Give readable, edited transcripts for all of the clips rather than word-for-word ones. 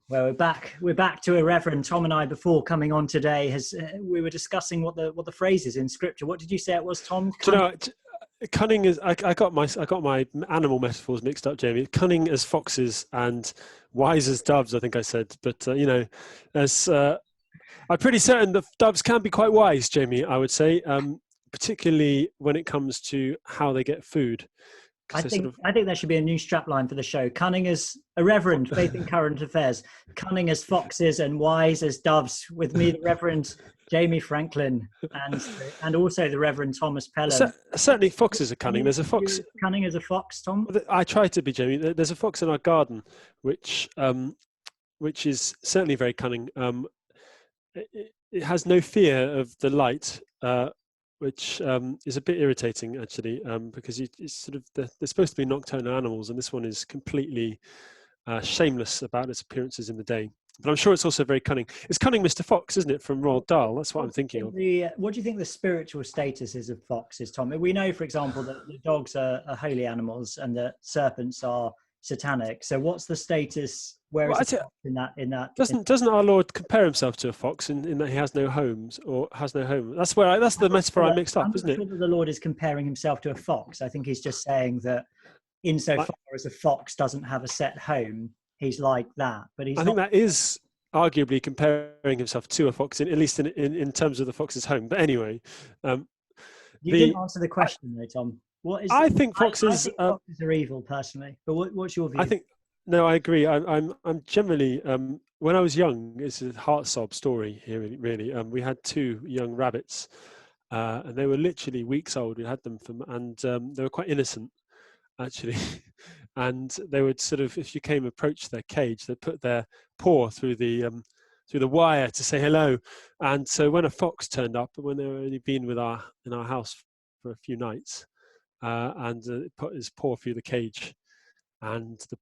Well, we're back to Reverend Tom and I. Before coming on today, we were discussing what the phrase is in Scripture. What did you say it was, Tom? Do you know, cunning is. I got my animal metaphors mixed up, Jamie. Cunning as foxes and wise as doves, I think I said. But as I'm pretty certain that doves can be quite wise, Jamie. I would say, particularly when it comes to how they get food. I think there should be a new strapline for the show. Cunning as irreverent, faith in current affairs. Cunning as foxes and wise as doves. With me, the Reverend Jamie Franklin, and also the Reverend Thomas Pelham. Certainly, foxes are cunning. There's a fox. Cunning as a fox, Tom. I try to be, Jamie. There's a fox in our garden, which is certainly very cunning. It has no fear of the light. Which is a bit irritating, actually, because it's sort of they're supposed to be nocturnal animals, and this one is completely shameless about its appearances in the day. But I'm sure it's also very cunning. It's cunning, Mr. Fox, isn't it, from Roald Dahl? That's what I'm thinking of. What do you think the spiritual status is of foxes, Tom? We know, for example, that the dogs are holy animals and that serpents are satanic. So, what's the status? Where is it in that? Doesn't our Lord compare himself to a fox in that he has no homes or has no home? That's the metaphor I mixed up, isn't it? I'm not sure that the Lord is comparing himself to a fox. I think he's just saying that insofar as a fox doesn't have a set home, he's like that. But I think that is arguably comparing himself to a fox, at least in terms of the fox's home. But anyway, you didn't answer the question, though, Tom. I think foxes are evil, personally. But what's your view? No, I agree. I'm generally when I was young, it's a heart sob story here. Really, we had two young rabbits, and they were literally weeks old. We had them and they were quite innocent, actually. And they would sort of, if you approach their cage, they'd put their paw through the wire to say hello. And so when a fox turned up, when they were only been in our house for a few nights, and put his paw through the cage. And the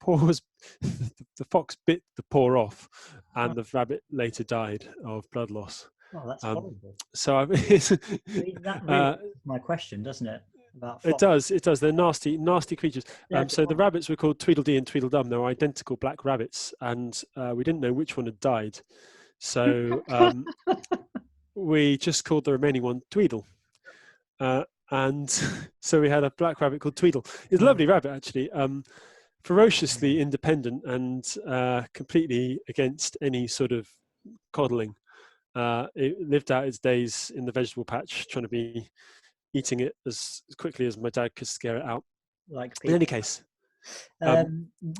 fox bit the paw off, and the rabbit later died of blood loss. Oh, that's horrible. So that really my question, doesn't it? About fox. It does. They're nasty creatures. So the rabbits were called Tweedledee and Tweedledum. They were identical black rabbits, and we didn't know which one had died. So we just called the remaining one Tweedle. And so we had a black rabbit called Tweedle. It's a lovely rabbit, actually. Ferociously independent and completely against any sort of coddling. It lived out its days in the vegetable patch, trying to be eating it as quickly as my dad could scare it out. In any case,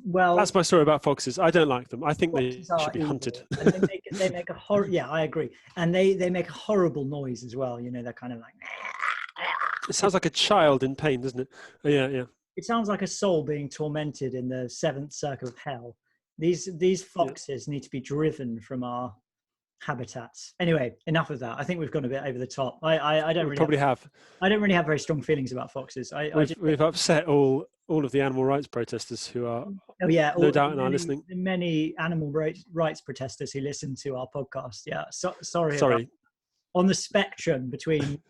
well, that's my story about foxes. I don't like them. I think they should be hunted. And they make a horror. Yeah, I agree. And they make a horrible noise as well. You know, they're kind of like. It sounds like a child in pain, doesn't it? Yeah. It sounds like a soul being tormented in the seventh circle of hell. These foxes need to be driven from our habitats. Anyway, enough of that. I think we've gone a bit over the top. I don't really have very strong feelings about foxes. We've upset all of the animal rights protesters who are no doubt are listening. Many animal rights protesters who listen to our podcast. Yeah, sorry. On the spectrum between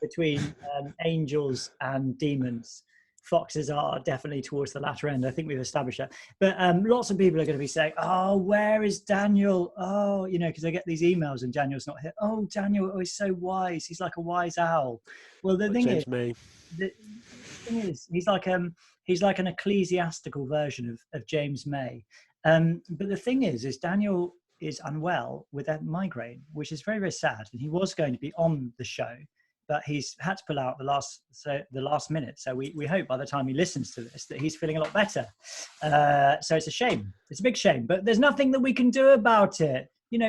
angels and demons, foxes are definitely towards the latter end. I think we've established that. But lots of people are going to be saying, "Oh, where is Daniel? Oh, because I get these emails and Daniel's not here. Oh, Daniel, he's so wise. He's like a wise owl." Well, the thing is, he's like an ecclesiastical version of James May. But the thing is Daniel is unwell with a migraine, which is very, very sad. And he was going to be on the show, but he's had to pull out the last minute. So we hope by the time he listens to this that he's feeling a lot better. So it's a shame. It's a big shame, but there's nothing that we can do about it.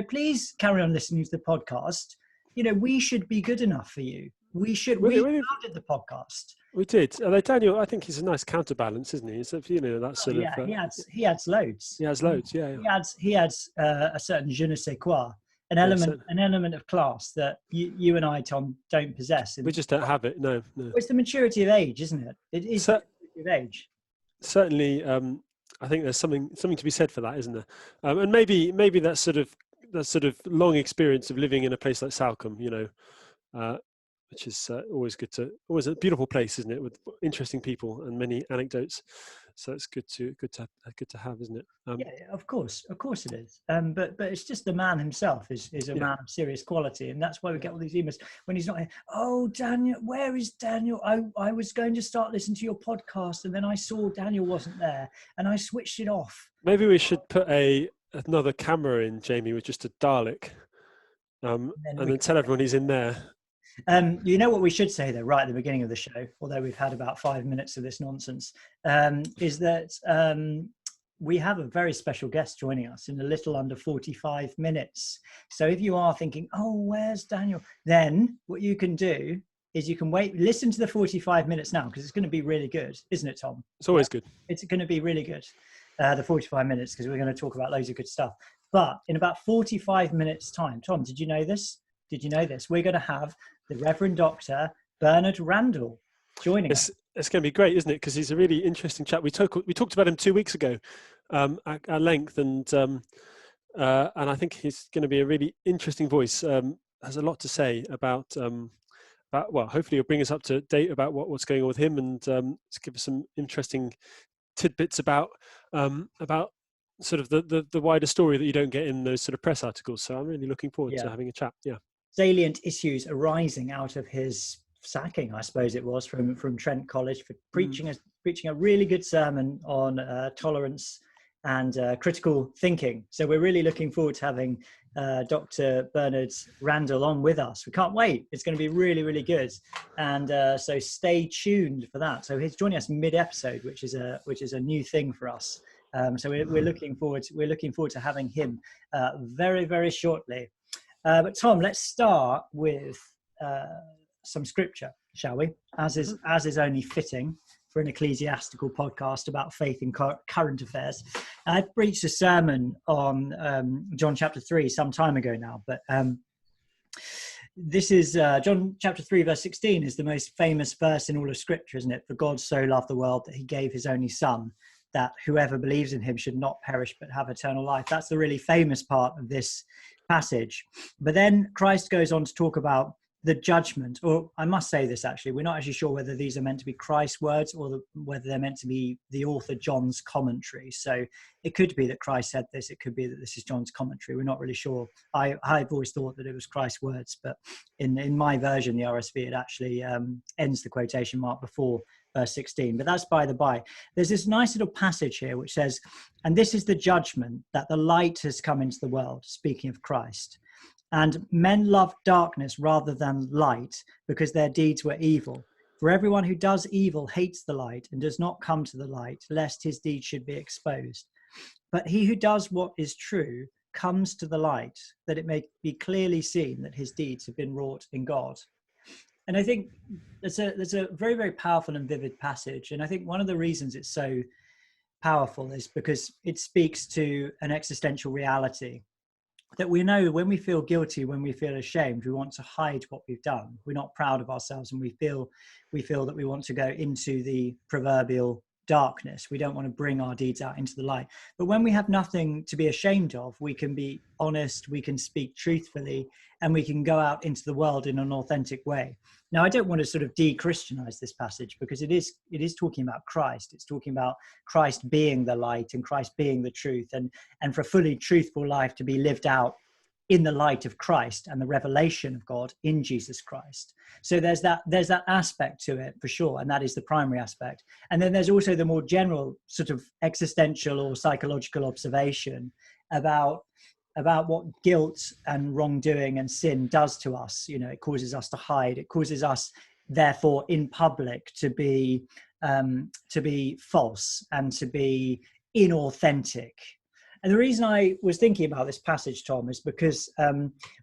Please carry on listening to the podcast. We should be good enough for you. We founded the podcast. We did. Although Daniel, I think he's a nice counterbalance, isn't he? So, that sort of. He adds loads. He adds loads. Yeah. He adds a certain je ne sais quoi, an element of class that you and I, Tom, don't possess. We just don't have it. No. It's the maturity of age, isn't it? It is the maturity of age. Certainly, I think there's something to be said for that, isn't there? And maybe that sort of long experience of living in a place like Salcombe, which is always a beautiful place, isn't it, with interesting people and many anecdotes. So it's good to have, isn't it? Yeah, of course it is. But it's just the man himself is a man of serious quality, and that's why we get all these emails when he's not here. Oh, Daniel, where is Daniel? I was going to start listening to your podcast, and then I saw Daniel wasn't there, and I switched it off. Maybe we should put another camera in, Jamie, with just a Dalek, and then tell everyone he's in there. You know what we should say though, right at the beginning of the show, although we've had about 5 minutes of this nonsense, is that we have a very special guest joining us in a little under 45 minutes. So if you are thinking, oh, where's Daniel? Then what you can do is you can listen to the 45 minutes now, because it's going to be really good, isn't it, Tom? It's always good. It's going to be really good, the 45 minutes, because we're going to talk about loads of good stuff. But in about 45 minutes time, Tom, did you know this? We're going to have the Rev'd Dr Bernard Randall joining us. It's going to be great, isn't it? Because he's a really interesting chap. We talked about him 2 weeks ago at length, and I think he's going to be a really interesting voice. Has a lot to say about well, hopefully he'll bring us up to date about what's going on with him, and give us some interesting tidbits about sort of the wider story that you don't get in those sort of press articles. So I'm really looking forward to having a chat. Yeah. Salient issues arising out of his sacking, I suppose it was, from Trent College for preaching a really good sermon on tolerance and critical thinking. So we're really looking forward to having Dr. Bernard Randall on with us. We can't wait. It's going to be really, really good. And so stay tuned for that. So he's joining us mid-episode, which is a new thing for us. So we're looking forward to having him very, very shortly. But Tom, let's start with some scripture, shall we? As is only fitting for an ecclesiastical podcast about faith in current affairs. I preached a sermon on John chapter 3 some time ago now, but this is John chapter 3 verse 16 is the most famous verse in all of scripture, isn't it? For God so loved the world that he gave his only son, that whoever believes in him should not perish but have eternal life. That's the really famous part of this passage. But then Christ goes on to talk about the judgment, or I must say this actually, we're not actually sure whether these are meant to be Christ's words or whether they're meant to be the author John's commentary. So it could be that Christ said this, it could be that this is John's commentary. We're not really sure. I've always thought that it was Christ's words, but in my version, the RSV, it actually ends the quotation mark before verse 16, but that's by the by. There's this nice little passage here which says, and this is the judgment, that the light has come into the world, speaking of Christ. And men loved darkness rather than light, because their deeds were evil. For everyone who does evil hates the light and does not come to the light, lest his deeds should be exposed. But he who does what is true comes to the light, that it may be clearly seen that his deeds have been wrought in God. And I think there's a very, very powerful and vivid passage. And I think one of the reasons it's so powerful is because it speaks to an existential reality that we know when we feel guilty, when we feel ashamed, we want to hide what we've done. We're not proud of ourselves, and we feel that we want to go into the proverbial darkness. We don't want to bring our deeds out into the light. But when we have nothing to be ashamed of, we can be honest, we can speak truthfully, and we can go out into the world in an authentic way. Now, I don't want to sort of de-Christianize this passage, because it is talking about Christ. It's talking about Christ being the light and Christ being the truth, and for a fully truthful life to be lived out in the light of Christ and the revelation of God in Jesus Christ. So there's that aspect to it for sure, and that is the primary aspect. And then there's also the more general sort of existential or psychological observation about what guilt and wrongdoing and sin does to us. You know, it causes us to hide. It causes us, therefore, in public to be false and to be inauthentic. And the reason I was thinking about this passage, Tom, is because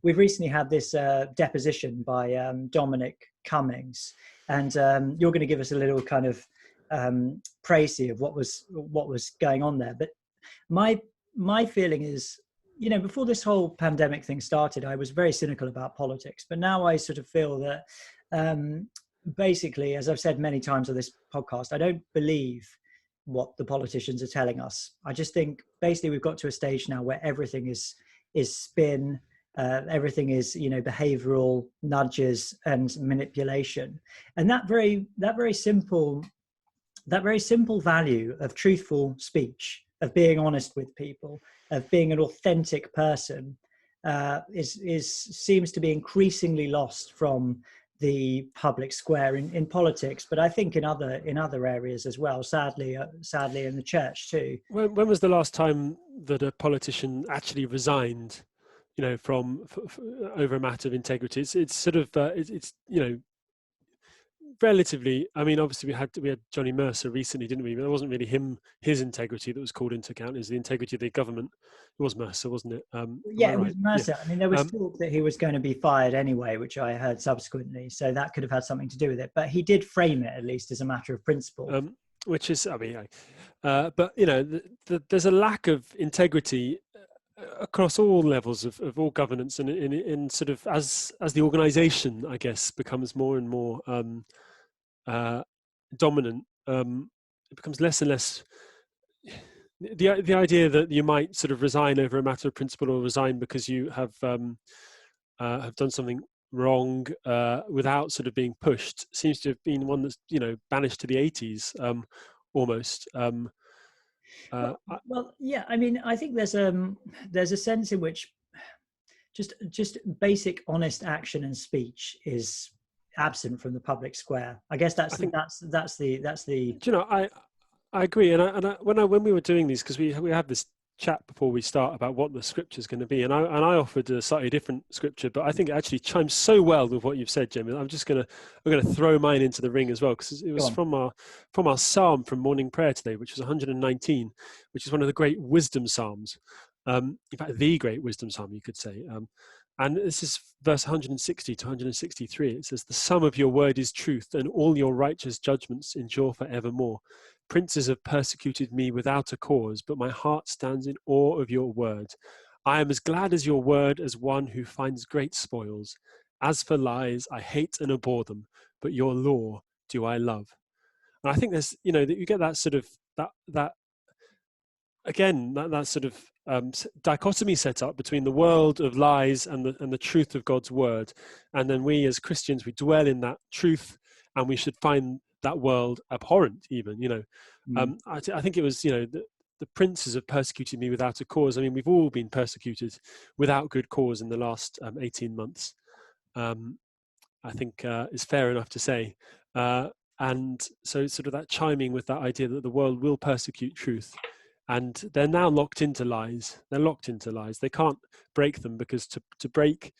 we've recently had this deposition by Dominic Cummings, and you're going to give us a little kind of précis of what was going on there. But my feeling is, you know, before this whole pandemic thing started, I was very cynical about politics, but now I sort of feel that basically, as I've said many times on this podcast, I don't believe what the politicians are telling us. I just think basically we've got to a stage now where everything is spin, Everything is, behavioural nudges and manipulation, and that very simple value of truthful speech, of being honest with people, of being an authentic person, seems to be increasingly lost from the public square in politics, but I think in other areas as well. Sadly in the church too. When was the last time that a politician actually resigned, from over a matter of integrity? It's sort of it's relatively. I mean, obviously we had Johnny Mercer recently, didn't we? But it wasn't really his integrity that was called into account. It was the integrity of the government. It was Mercer, wasn't it? Yeah, it was Mercer. Yeah. I mean, there was talk that he was going to be fired anyway, which I heard subsequently. So that could have had something to do with it. But he did frame it, at least, as a matter of principle. Which is, I mean, but there's a lack of integrity across all levels of all governance, and in sort of as the organisation, I guess, becomes more and more dominant, it becomes less and less. The idea that you might sort of resign over a matter of principle, or resign because you have done something wrong without sort of being pushed, seems to have been one that's banished to the 80s almost. Well, yeah. I mean, I think there's a sense in which just basic honest action and speech is absent from the public square. I guess that's the. Do you know, I agree, and when we were doing these, because we have this chat before we start about what the scripture is going to be, and I offered a slightly different scripture, but I think it actually chimes so well with what you've said, Jamie. I'm going to throw mine into the ring as well, because it was from our psalm from morning prayer today, which was 119, which is one of the great wisdom psalms. In fact, the great wisdom psalm, you could say. And this is verse 160 to 163. It says, "The sum of your word is truth, and all your righteous judgments endure forevermore. Princes have persecuted me without a cause, but my heart stands in awe of your word. I am as glad as your word as one who finds great spoils. As for lies, I hate and abhor them, but your law do I love." And I think there's, that you get that sort of, that again, that sort of dichotomy set up between the world of lies and the truth of God's word. And then we as Christians, we dwell in that truth, and we should find that world abhorrent even, I think it was, the princes have persecuted me without a cause. I mean, we've all been persecuted without good cause in the last 18 months. I think is fair enough to say. And so sort of that chiming with that idea that the world will persecute truth. And they're now locked into lies. They can't break them, because to break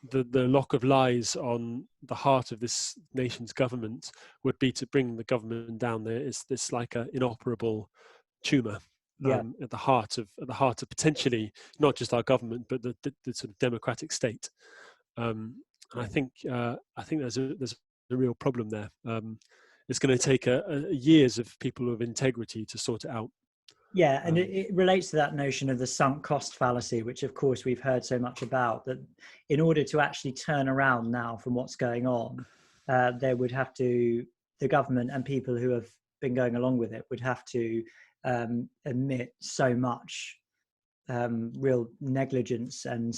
the lock of lies on the heart of this nation's government would be to bring the government down. There is this like an inoperable tumor at the heart of potentially not just our government, but the sort of democratic state. And I think there's a real problem there. It's going to take years of people of integrity to sort it out. Yeah, and it relates to that notion of the sunk cost fallacy, which of course we've heard so much about, that in order to actually turn around now from what's going on, there would have to, the government and people who have been going along with it would have to admit so much real negligence and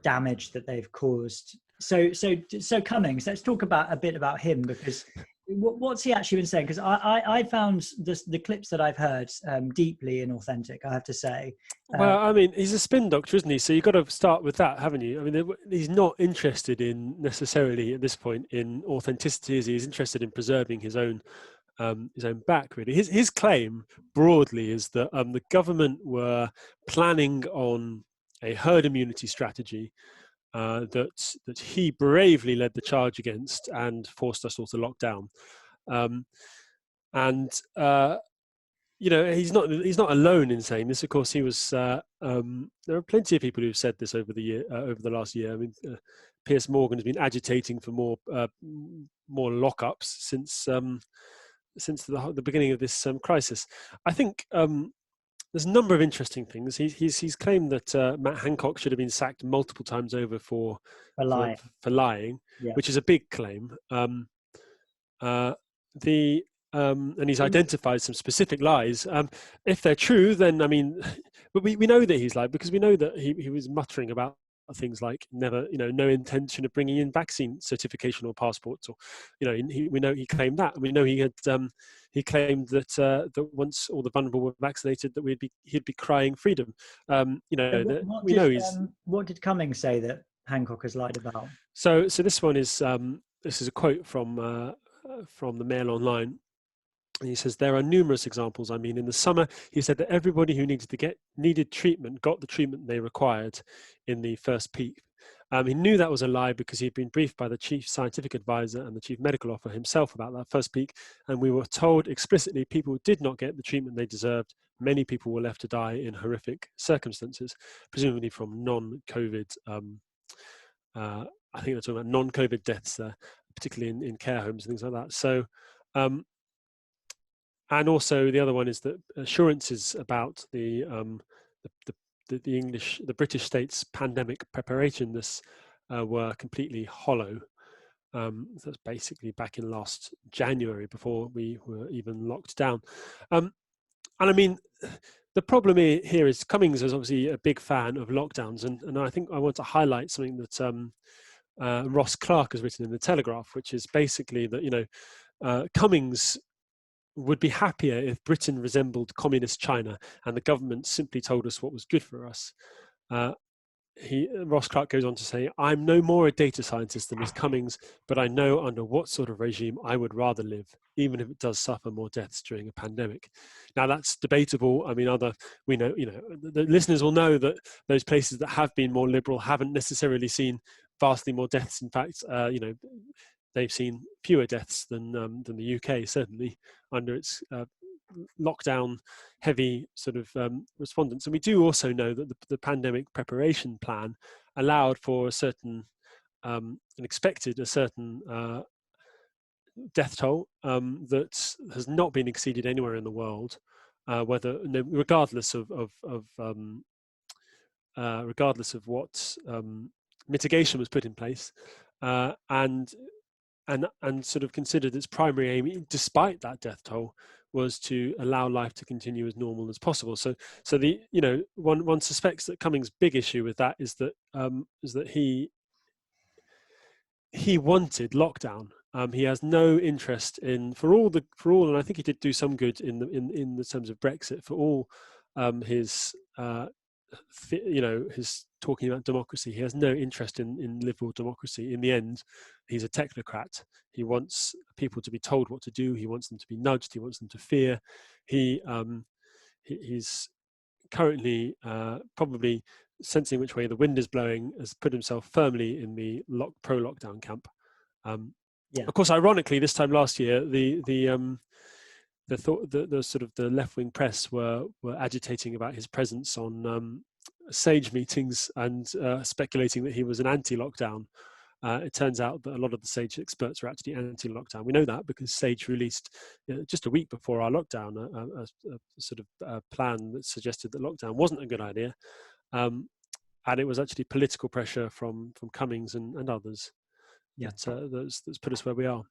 damage that they've caused. So Cummings, let's talk a bit about him, because what's he actually been saying? Because I found the clips that I've heard deeply inauthentic, I have to say. Well, I mean, he's a spin doctor, isn't he? So you've got to start with that, haven't you? I mean, he's not interested in necessarily at this point in authenticity, is he? He's interested in preserving his own back, really. His claim broadly is that the government were planning on a herd immunity strategy that he bravely led the charge against and forced us all to lock down. He's not alone in saying this. Of course, he was. There are plenty of people who've said this over the last year. I mean, Piers Morgan has been agitating for more lockups since the beginning of this crisis. I think there's a number of interesting things. He's claimed that Matt Hancock should have been sacked multiple times over for lying, yeah, which is a big claim. And he's identified some specific lies. If they're true, then I mean, but we know that he's lied, because we know that he was muttering about things like never, no intention of bringing in vaccine certification or passports, or, we know he claimed that, and we know he had he claimed that that once all the vulnerable were vaccinated, that he'd be crying freedom. What did Cummings say that Hancock has lied about? So this one is this is a quote from the Mail Online. And he says, there are numerous examples. I mean, in the summer, he said that everybody who needed treatment got the treatment they required in the first peak. He knew that was a lie because he'd been briefed by the chief scientific advisor and the chief medical officer himself about that first peak. And we were told explicitly people did not get the treatment they deserved. Many people were left to die in horrific circumstances, presumably from non-COVID. I think they're talking about non-COVID deaths there, particularly in care homes and things like that. So, and also the other one is that assurances about the British state's pandemic preparedness were completely hollow. That's basically back in last January, before we were even locked down. And I mean, the problem here is Cummings is obviously a big fan of lockdowns, and I think I want to highlight something that Ross Clark has written in the Telegraph, which is basically that Cummings would be happier if Britain resembled communist China and the government simply told us what was good for us. Ross Clark goes on to say, I'm no more a data scientist than Ms. Cummings, but I know under what sort of regime I would rather live, even if it does suffer more deaths during a pandemic. Now that's debatable. I mean, we know, the listeners will know that those places that have been more liberal haven't necessarily seen vastly more deaths. In fact, they've seen fewer deaths than the UK, certainly under its lockdown heavy sort of respondents. And we do also know that the pandemic preparation plan allowed for a certain and expected a certain death toll that has not been exceeded anywhere in the world, regardless of what mitigation was put in place, and sort of considered its primary aim, despite that death toll, was to allow life to continue as normal as possible. So the one suspects that Cummings' big issue with that is that he wanted lockdown. He has no interest in for all, and I think he did do some good in the terms of Brexit, for all his his talking about democracy. He has no interest in liberal democracy. In the end, he's a technocrat. He wants people to be told what to do. He wants them to be nudged. He wants them to fear. He's currently probably sensing which way the wind is blowing, has put himself firmly in the pro-lockdown camp. Of course, ironically, this time last year, the sort of the left-wing press were agitating about his presence on SAGE meetings and speculating that he was an anti-lockdown. It turns out that a lot of the SAGE experts are actually anti-lockdown. We know that because SAGE released just a week before our lockdown a sort of plan that suggested that lockdown wasn't a good idea, and it was actually political pressure from Cummings and others that's put us where we are.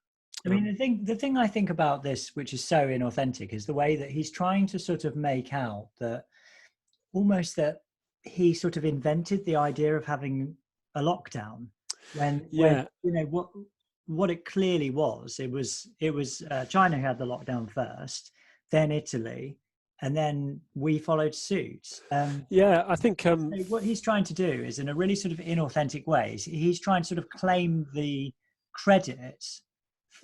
I mean, the thing I think about this, which is so inauthentic, is the way that he's trying to sort of make out that almost that he sort of invented the idea of having a lockdown when what it clearly was. It was China who had the lockdown first, then Italy, and then we followed suit. I think what he's trying to do is, in a really sort of inauthentic way, he's trying to sort of claim the credit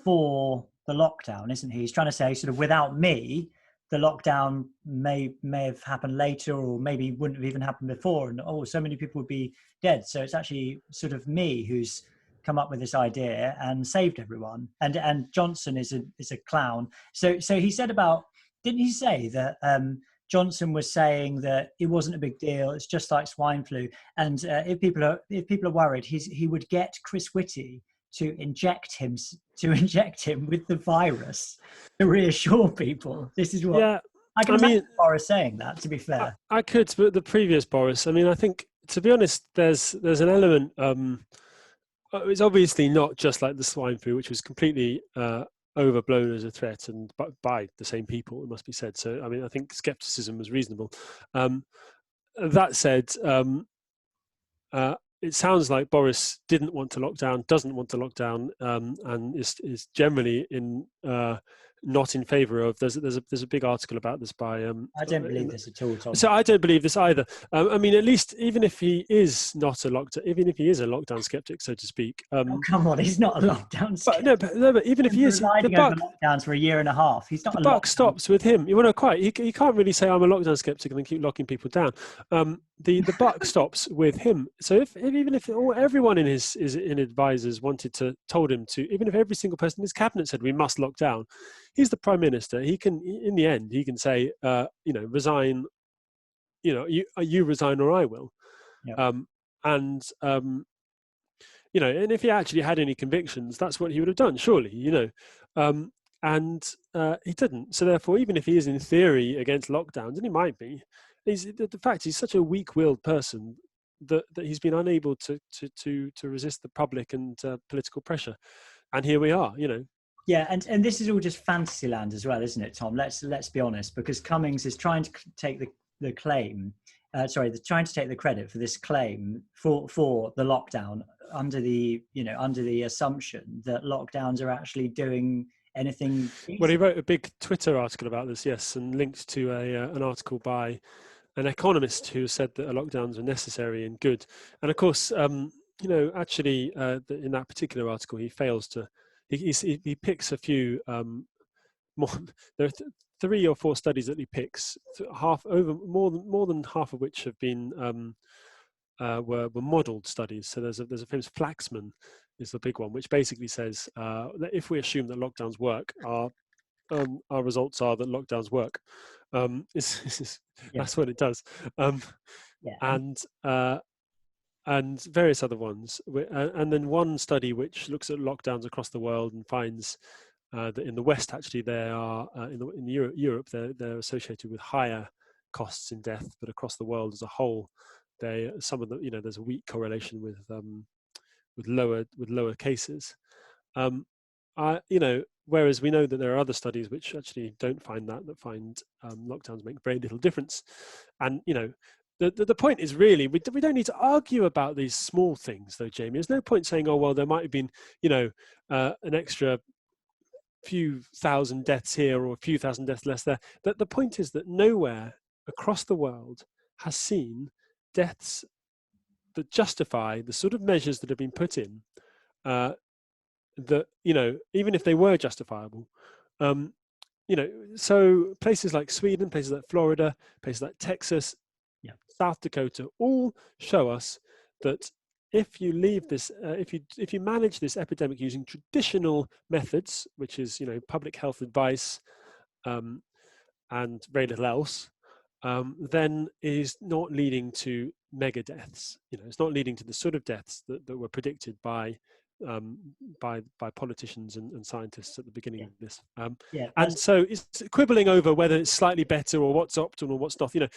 for the lockdown, isn't he? He's trying to say sort of, without me, the lockdown may have happened later, or maybe wouldn't have even happened before, and so many people would be dead. So it's actually sort of me who's come up with this idea and saved everyone. And Johnson is a clown. So he said didn't he say that Johnson was saying that it wasn't a big deal, it's just like swine flu, and if people are worried, he would get Chris Whitty to inject him with the virus to reassure people. This is what I can imagine Boris saying that, to be fair. I could, but the previous Boris, I mean, I think, to be honest, there's an element, it's obviously not just like the swine flu, which was completely overblown as a threat, and by the same people, it must be said. So, I mean, I think skepticism was reasonable. that said, it sounds like Boris didn't want to lock down, doesn't want to lock down, and is generally not in favour of. There's a big article about this by. I don't believe this at all, Tom. So I don't believe this either. I mean, at least even if he is not a lockdown, even if he is a lockdown skeptic, so to speak. Oh, come on, he's not a lockdown skeptic. But even if he is, the buck over lockdowns for a year and a half. He's not. The buck stops with him. You want to quite. He can't really say I'm a lockdown skeptic and then keep locking people down. The buck stops with him. So if even if everyone in his advisors told him to, even if every single person in his cabinet said we must lock down, he's the prime minister. He can, in the end, he can say, resign. You resign or I will. Yeah. And if he actually had any convictions, that's what he would have done, surely. And he didn't. So therefore, even if he is in theory against lockdowns, and he might be, the fact he's such a weak-willed person that he's been unable to resist the public and political pressure. And here we are, Yeah, and this is all just fantasy land as well, isn't it, Tom? Let's be honest, because Cummings is trying to take the claim. They're trying to take the credit for this claim for the lockdown under the assumption that lockdowns are actually doing anything. Well, he wrote a big Twitter article about this, yes, and linked to an article by an economist who said that lockdowns are necessary and good. And of course, actually, in that particular article, he fails to. He picks a few more. There are 3 or 4 studies that he picks, more than half of which have been were modelled studies. So there's a famous Flaxman is the big one, which basically says that if we assume that lockdowns work, our results are that lockdowns work. That's what it does. And various other ones, and then one study which looks at lockdowns across the world and finds that in the West, actually, they are in Europe they're associated with higher costs in death, but across the world as a whole, there's a weak correlation with lower cases. Whereas we know that there are other studies which actually don't find that find lockdowns make very little difference, and The point is really we don't need to argue about these small things, though, Jamie. There's no point saying, oh well, there might have been an extra few thousand deaths here or a few thousand deaths less there. The point is that nowhere across the world has seen deaths that justify the sort of measures that have been put in. That even if they were justifiable. So places like Sweden, places like Florida, places like Texas, South Dakota, all show us that if you leave this, if you manage this epidemic using traditional methods, which is public health advice, and very little else, then is not leading to mega deaths. It's not leading to the sort of deaths that were predicted by politicians and scientists at the beginning of this. And so it's quibbling over whether it's slightly better or what's optimal or what's not. In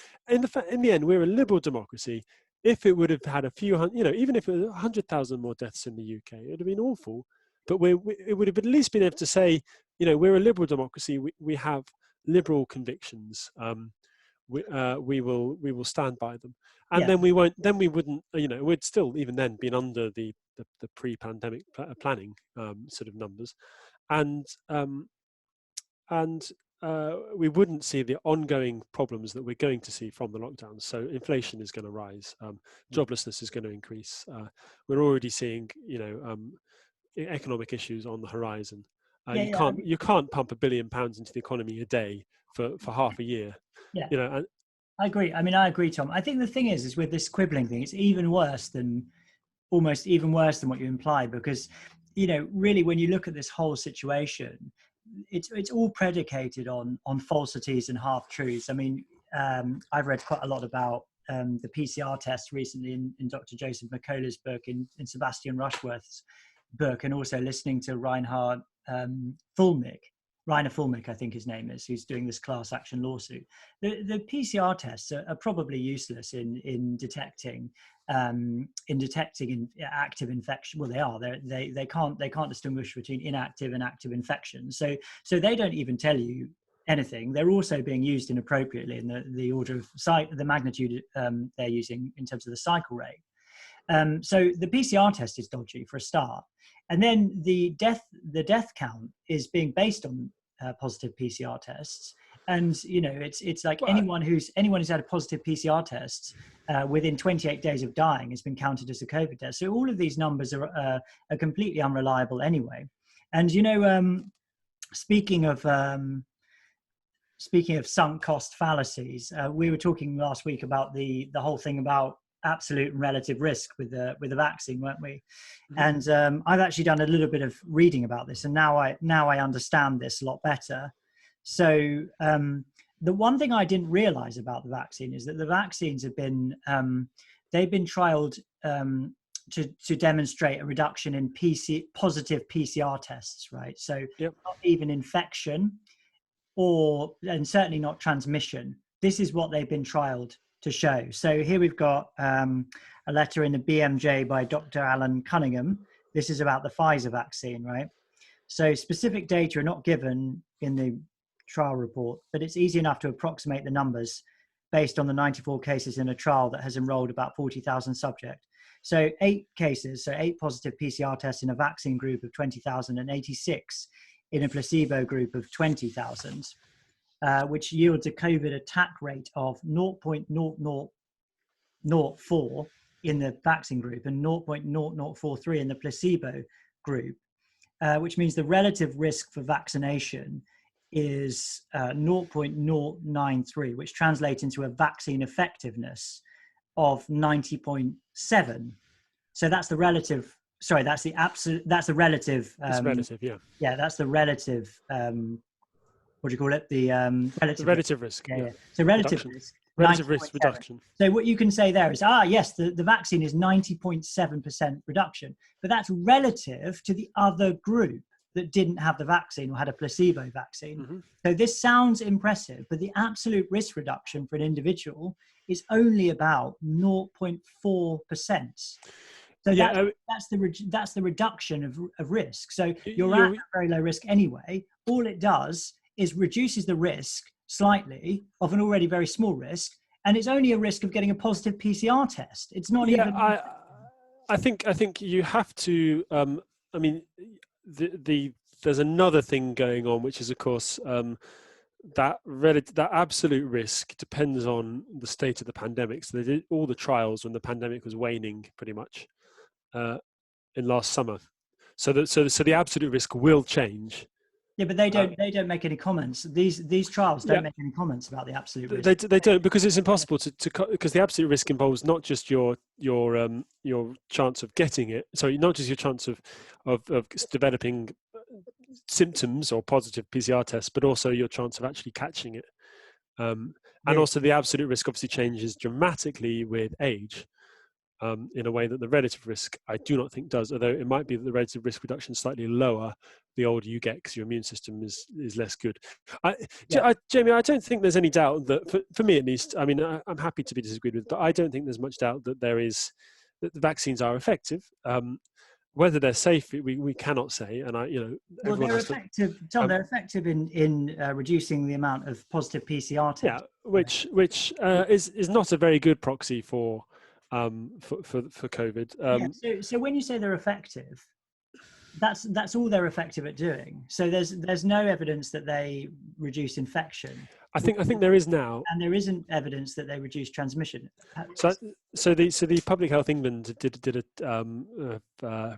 the end, we're a liberal democracy. If it would have had a few hundred, even if it was 100,000 more deaths in the UK, it would have been awful. But it would have at least been able to say, we're a liberal democracy. We have liberal convictions. We will stand by them, and then we won't. Then we wouldn't. We'd still even then been under the pre-pandemic planning sort of numbers, and we wouldn't see the ongoing problems that we're going to see from the lockdowns. So inflation is going to rise, joblessness is going to increase. We're already seeing economic issues on the horizon. You can't pump £1 billion into the economy a day for half a year. I agree. I agree, Tom. I think the thing is with this quibbling thing, it's almost even worse than what you imply, because really when you look at this whole situation, it's all predicated on falsities and half truths. I've read quite a lot about the PCR test recently in Dr. Joseph McCullough's book, in Sebastian Rushworth's book, and also listening to Rainer Fulmick, I think his name is, who's doing this class action lawsuit. The PCR tests are probably useless in detecting active infection. Well, they are. They can't distinguish between inactive and active infections. So they don't even tell you anything, they're also being used inappropriately in the order of the magnitude they're using in terms of the cycle rate. So the PCR test is dodgy for a start, and then the death count is being based on positive PCR tests. And it's like anyone who's had a positive PCR test within 28 days of dying has been counted as a COVID death. So all of these numbers are completely unreliable anyway. And speaking of sunk cost fallacies, we were talking last week about the whole thing about absolute and relative risk with the vaccine, weren't we? Mm-hmm. And I've actually done a little bit of reading about this, and now I understand this a lot better. So the one thing I didn't realize about the vaccine is that the vaccines have been they've been trialed to demonstrate a reduction in positive PCR tests, right? So not even infection, and certainly not transmission. This is what they've been trialed to show. So here we've got a letter in the BMJ by Dr. Alan Cunningham. This is about the Pfizer vaccine, right? So specific data are not given in the trial report, but it's easy enough to approximate the numbers based on the 94 cases in a trial that has enrolled about 40,000 subjects. So 8 cases, so 8 positive PCR tests in a vaccine group of 20,000 and 86 in a placebo group of 20,000, which yields a COVID attack rate of 0.0004 in the vaccine group and 0.0043 in the placebo group, which means the relative risk for vaccination is 0.093, which translates into a vaccine effectiveness of 90.7. So that's the relative. Sorry, that's the absolute. That's the relative. It's relative, yeah. Yeah, that's the relative. What do you call it? The relative risk. Yeah. So relative reduction. risk. Relative risk reduction. So what you can say there is, yes, the vaccine is 90.7% reduction, but that's relative to the other group that didn't have the vaccine or had a placebo vaccine. Mm-hmm. So this sounds impressive, but the absolute risk reduction for an individual is only about 0.4%. So that's the reduction of risk. So you're at very low risk anyway. All it does is reduces the risk slightly of an already very small risk, and it's only a risk of getting a positive PCR test. It's not even. I think you have to. I mean, there's another thing going on, which is, of course, that absolute risk depends on the state of the pandemic. So they did all the trials when the pandemic was waning, pretty much, in last summer. So the absolute risk will change. Yeah, but they don't make any comments. These trials don't make any comments about the absolute risk. They don't, because it's impossible to because the absolute risk involves not just your chance of getting it. Sorry, not just your chance of developing symptoms or positive PCR tests, but also your chance of actually catching it. And also the absolute risk obviously changes dramatically with age. In a way that the relative risk I do not think does, although it might be that the relative risk reduction is slightly lower the older you get because your immune system is less good. Jamie, I don't think there's any doubt that, for me at least, I mean, I'm happy to be disagreed with, but I don't think there's much doubt that that the vaccines are effective. Whether they're safe, we cannot say. And they're effective. Tom, they're effective in reducing the amount of positive PCR tests. Yeah, which is not a very good proxy for COVID. So when you say they're effective, that's all they're effective at doing. So there's no evidence that they reduce infection. I think there is now, and there isn't evidence that they reduce transmission. So the Public Health England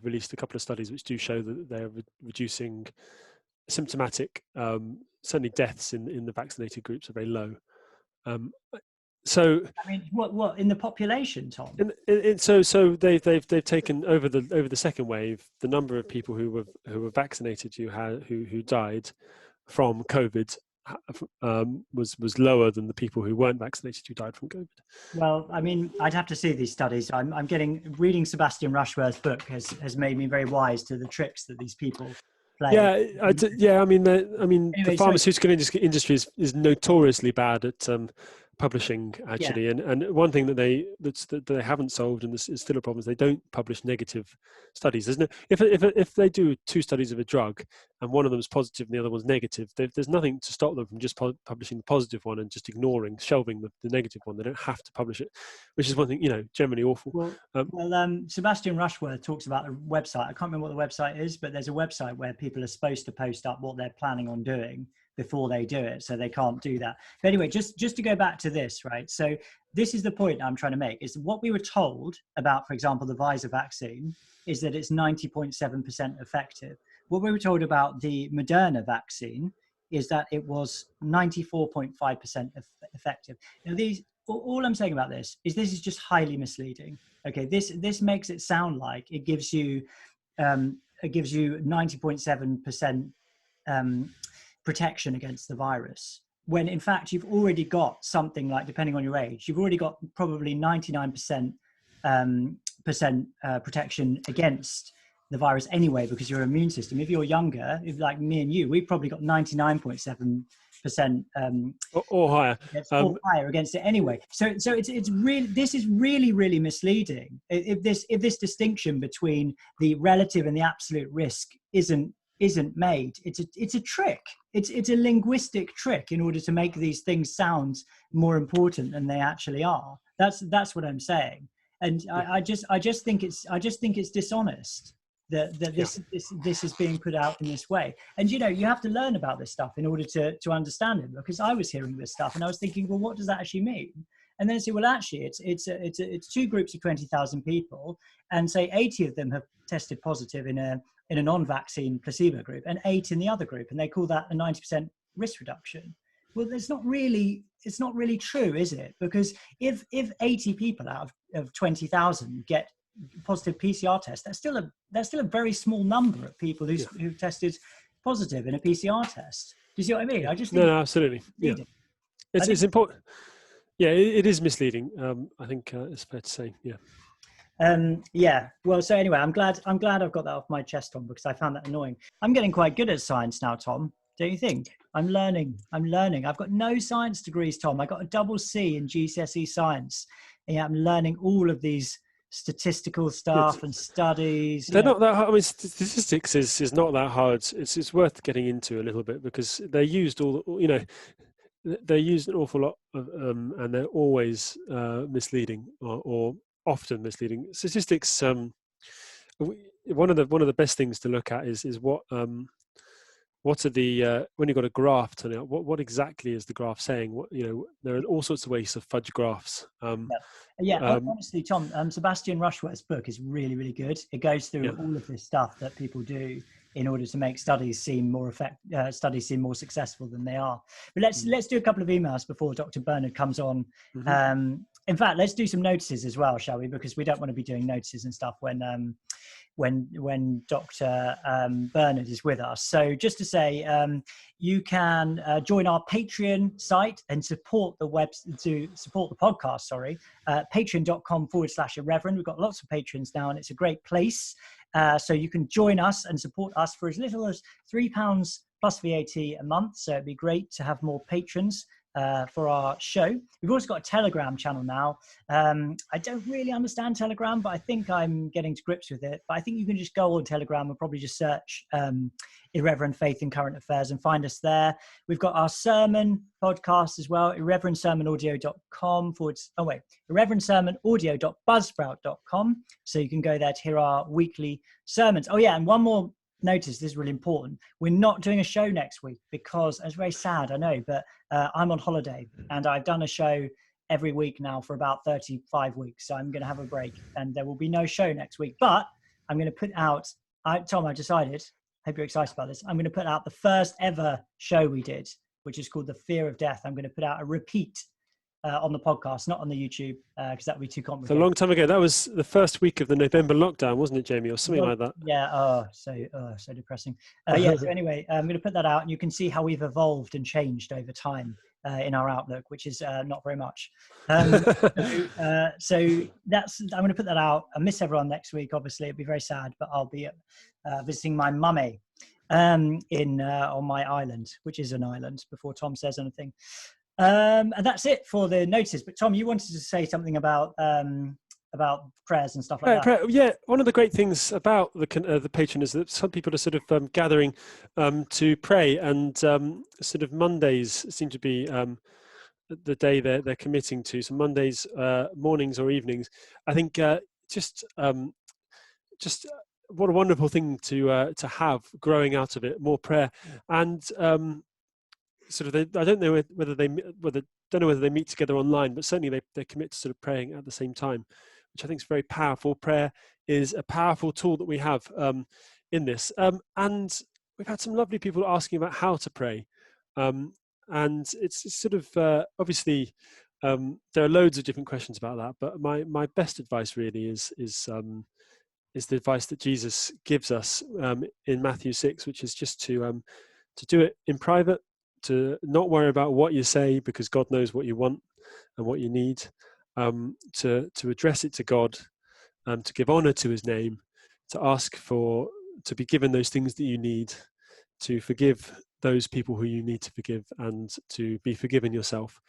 released a couple of studies which do show that they're reducing symptomatic, certainly deaths in the vaccinated groups are very low. So I mean, what in the population, Tom? So they've taken over the second wave, the number of people who were vaccinated who died from COVID was lower than the people who weren't vaccinated who died from COVID. Well, I mean, I'd have to see these studies. Reading Sebastian Rushworth's book has made me very wise to the tricks that these people play. The pharmaceutical industry is notoriously bad at publishing actually, and one thing that they haven't solved, and this is still a problem, is they don't publish negative studies. There's no, if they do 2 studies of a drug and one of them is positive and the other one's negative, there's nothing to stop them from just publishing the positive one and just shelving the negative one. They don't have to publish it, which is one thing, generally awful. Sebastian Rushworth talks about a website. I can't remember what the website is, but there's a website where people are supposed to post up what they're planning on doing before they do it, so they can't do that. But anyway, just to go back to this, right? So this is the point I'm trying to make, is what we were told about, for example, the Pfizer vaccine is that it's 90.7% effective. What we were told about the Moderna vaccine is that it was 94.5% effective. Now, all I'm saying about this is just highly misleading. Okay, this makes it sound like it gives you 90.7% protection against the virus, when in fact you've already got something like, depending on your age, you've already got probably 99% protection against the virus anyway, because your immune system, if you're younger, if like me and you, we've probably got 99.7% or higher, or higher against it anyway. So it's really, this is really misleading. If this distinction between the relative and the absolute risk isn't made, it's a trick. It's a linguistic trick in order to make these things sound more important than they actually are. That's what I'm saying. And I just think it's dishonest that this is being put out in this way. And you have to learn about this stuff in order to understand it, because I was hearing this stuff and I was thinking, well, what does that actually mean? And then I say, well, actually, it's 2 groups of 20,000 people, and say 80 of them have tested positive in a non-vaccine placebo group, and 8 in the other group, and they call that a 90% risk reduction. Well, it's not really true, is it? Because if 80 people out of 20,000 get positive PCR test, that's still a very small number of people who've tested positive in a PCR test. Do you see what I mean? I just think no, absolutely. Yeah, it's important. Yeah, it is misleading. I think it's fair to say. Yeah. Well, so anyway, I'm glad I've got that off my chest, Tom, because I found that annoying. I'm getting quite good at science now, Tom. Don't you think? I'm learning. I've got no science degrees, Tom. I got a double C in GCSE science. And yeah, I'm learning all of these statistical stuff and studies. They're not that hard. I mean, statistics is not that hard. It's worth getting into a little bit, because they're used they're used an awful lot of, and they're always misleading or often misleading. Statistics. One of the best things to look at is what are the when you've got a graph turning out, what exactly is the graph saying? There are all sorts of ways to fudge graphs. Honestly, Tom, Sebastian Rushworth's book is really good. It goes through all of this stuff that people do in order to make studies seem more successful than they are. But let's do a couple of emails before Dr. Bernard comes on. Mm-hmm. In fact, let's do some notices as well, shall we? Because we don't want to be doing notices and stuff when Dr. Bernard is with us. So just to say, you can join our Patreon site and support the podcast, patreon.com/irreverend. We've got lots of patrons now, and it's a great place. So you can join us and support us for as little as £3 plus VAT a month. So it'd be great to have more patrons for our show. We've also got a Telegram channel now. I don't really understand Telegram, but I think I'm getting to grips with it. But I think you can just go on Telegram and probably just search Irreverent Faith and Current Affairs and find us there. We've got our sermon podcast as well, irreverentsermonaudio.com irreverentsermonaudio.buzzsprout.com. So you can go there to hear our weekly sermons. Oh yeah, and one more notice, this is really important. We're not doing a show next week because it's very sad, I know, but I'm on holiday and I've done a show every week now for about 35 weeks. So I'm going to have a break and there will be no show next week, but I'm going to put out, Tom, I decided, hope you're excited about this. I'm going to put out the first ever show we did, which is called The Fear of Death. I'm going to put out a repeat on the podcast, not on the YouTube, because that would be too complicated. It's a long time ago. That was the first week of the November lockdown, wasn't it, Jamie, or something like that? Yeah. So depressing. So anyway, I'm going to put that out, and you can see how we've evolved and changed over time in our outlook, which is not very much. So that's. I'm going to put that out. I miss everyone next week. Obviously, it'd be very sad, but I'll be visiting my mummy on my island, which is an island. Before Tom says anything. And that's it for the notices. But Tom, you wanted to say something about prayers and stuff like that. Yeah, one of the great things about the patron is that some people are sort of gathering to pray, and sort of Mondays seem to be the day they're committing to. So Mondays mornings or evenings. I think just what a wonderful thing to have growing out of it, more prayer. And sort of I don't know whether they meet together online, but certainly they commit to sort of praying at the same time, which I think is very powerful. Prayer is a powerful tool that we have in this. And we've had some lovely people asking about how to pray. And it's sort of obviously there are loads of different questions about that, but my best advice really is the advice that Jesus gives us in Matthew 6, which is just to do it in private, to not worry about what you say, because God knows what you want and what you need, to address it to God, to give honor to his name, to ask to be given those things that you need, to forgive those people who you need to forgive, and to be forgiven yourself.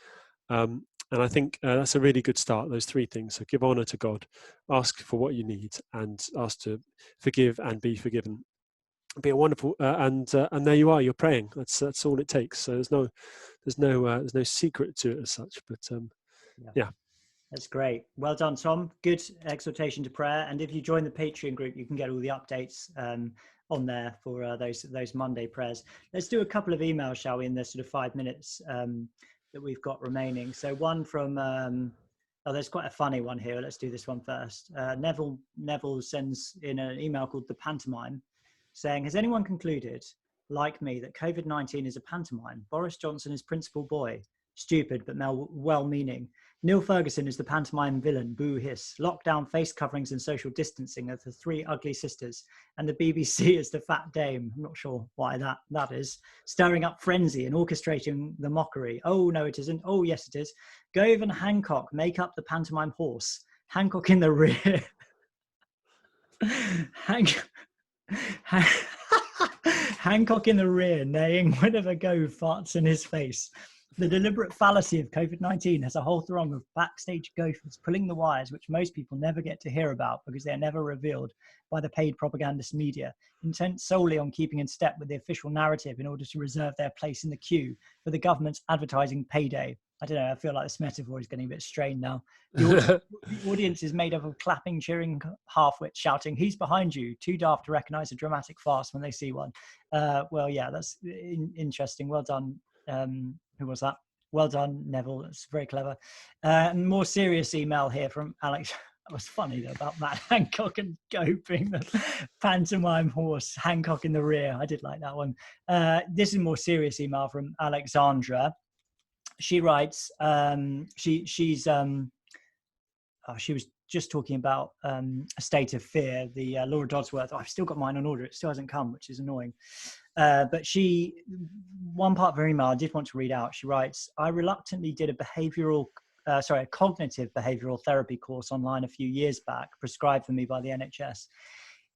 And I think that's a really good start, those three things. So give honor to God, ask for what you need, and ask to forgive and be forgiven. It'd be a wonderful, and there you are, you're praying. That's all it takes. So there's no secret to it as such, but yeah. That's great. Well done, Tom. Good exhortation to prayer. And if you join the Patreon group, you can get all the updates on there for those Monday prayers. Let's do a couple of emails, shall we, in the sort of 5 minutes that we've got remaining. So one from, there's quite a funny one here. Let's do this one first. Neville sends in an email called The Pantomime, saying, has anyone concluded, like me, that COVID-19 is a pantomime? Boris Johnson is principal boy. Stupid, but well-meaning. Neil Ferguson is the pantomime villain, boo hiss. Lockdown, face coverings and social distancing are the three ugly sisters. And the BBC is the fat dame. I'm not sure why that is. Stirring up frenzy and orchestrating the mockery. Oh, no, it isn't. Oh, yes, it is. Gove and Hancock make up the pantomime horse. Hancock in the rear. Hancock in the rear, neighing whenever Gove farts in his face. The deliberate fallacy of COVID-19 has a whole throng of backstage gophers pulling the wires, which most people never get to hear about because they're never revealed by the paid propagandist media, intent solely on keeping in step with the official narrative in order to reserve their place in the queue for the government's advertising payday. I don't know, I feel like this metaphor is getting a bit strained now. The audience is made up of clapping, cheering half-wits, shouting, he's behind you, too daft to recognise a dramatic farce when they see one. Well, yeah, that's interesting. Well done. Who was that? Well done, Neville. That's very clever. More serious email here from Alex. That was funny though, about Matt Hancock and Goping the pantomime horse, Hancock in the rear. I did like that one. This is a more serious email from Alexandra. She writes, she was just talking about a state of fear, the Laura Dodsworth. I've still got mine on order. It still hasn't come, which is annoying. But one part of her email I did want to read out. She writes, I reluctantly did a cognitive behavioural therapy course online a few years back, prescribed for me by the NHS.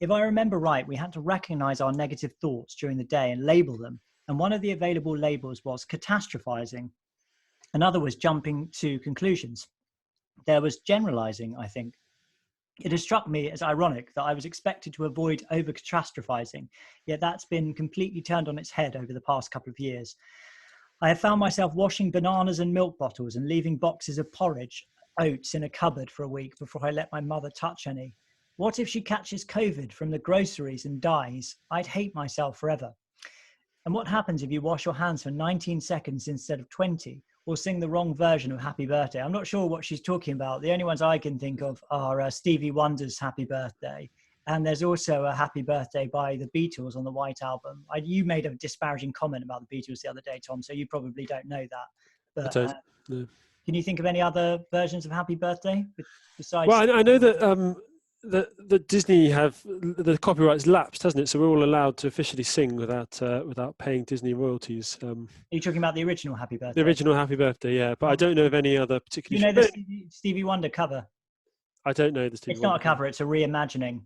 If I remember right, we had to recognise our negative thoughts during the day and label them. And one of the available labels was catastrophizing. Another was jumping to conclusions. There was generalizing, I think. It has struck me as ironic that I was expected to avoid over-catastrophizing, yet that's been completely turned on its head over the past couple of years. I have found myself washing bananas and milk bottles and leaving boxes of porridge, oats in a cupboard for a week before I let my mother touch any. What if she catches COVID from the groceries and dies? I'd hate myself forever. And what happens if you wash your hands for 19 seconds instead of 20? Or sing the wrong version of Happy Birthday? I'm not sure what she's talking about. The only ones I can think of are Stevie Wonder's Happy Birthday. And there's also a Happy Birthday by the Beatles on the White Album. You made a disparaging comment about the Beatles the other day, Tom, so you probably don't know that. But No. Can you think of any other versions of Happy Birthday besides? Well, I know that that Disney have the copyright's lapsed, hasn't it? So we're all allowed to officially sing without paying Disney royalties. Are you talking about the original Happy Birthday? The original Happy Birthday, yeah. But I don't know of any other particular. You know the Stevie Wonder cover? I don't know the Stevie It's Wonder not a cover; it's a reimagining.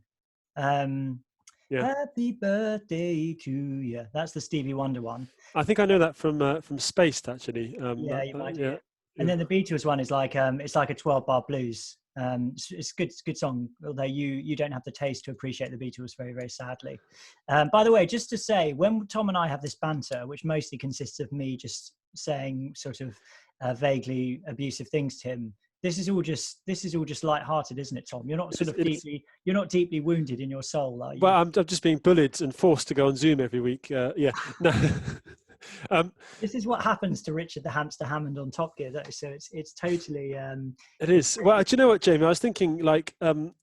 Yeah. Happy birthday to you. That's the Stevie Wonder one. I think I know that from Spaced, actually. Yeah, you might do. Yeah. And Yeah. then the Beatles one is like it's like a 12-bar blues. It's good, it's a good song. Although you don't have the taste to appreciate the Beatles, very very sadly. By the way, just to say, when Tom and I have this banter, which mostly consists of me just saying sort of vaguely abusive things to him, this is all just light-hearted, isn't it, Tom? You're not sort of you're not deeply wounded in your soul, are you? Well, I'm just being bullied and forced to go on Zoom every week. Yeah. No. This is what happens to Richard the Hamster Hammond on Top Gear, though. So it's totally. It is. Well, do you know what, Jamie? I was thinking, like, even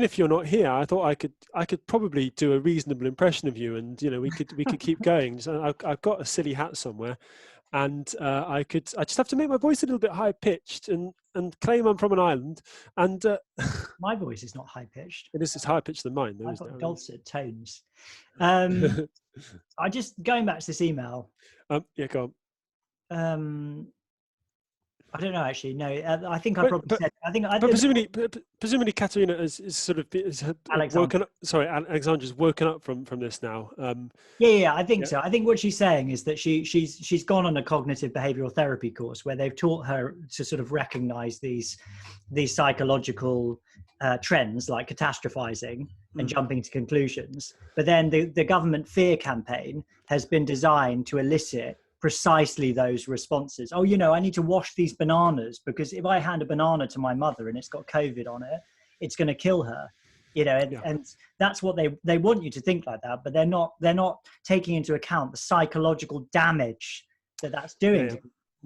if you're not here, I thought I could probably do a reasonable impression of you, and we could keep going. So I've got a silly hat somewhere, and I just have to make my voice a little bit high pitched and claim I'm from an island. And my voice is not high pitched. It is. It's higher pitched than mine, though. I've got isn't it? dulcet tones. I just going back to this email. Yeah, go on. I don't know, actually. No, I think I probably said. I think. But presumably, Katerina is sort of woken up. Sorry, Alexandra's woken up from this now. Yeah, I think so. I think what she's saying is that she's gone on a cognitive behavioural therapy course where they've taught her to sort of recognise these psychological trends like catastrophizing and jumping to conclusions. But then the government fear campaign has been designed to elicit precisely those responses. Oh, I need to wash these bananas because if I hand a banana to my mother and it's got COVID on it, it's going to kill her. And that's what they want you to think like that, but they're not taking into account the psychological damage that's doing.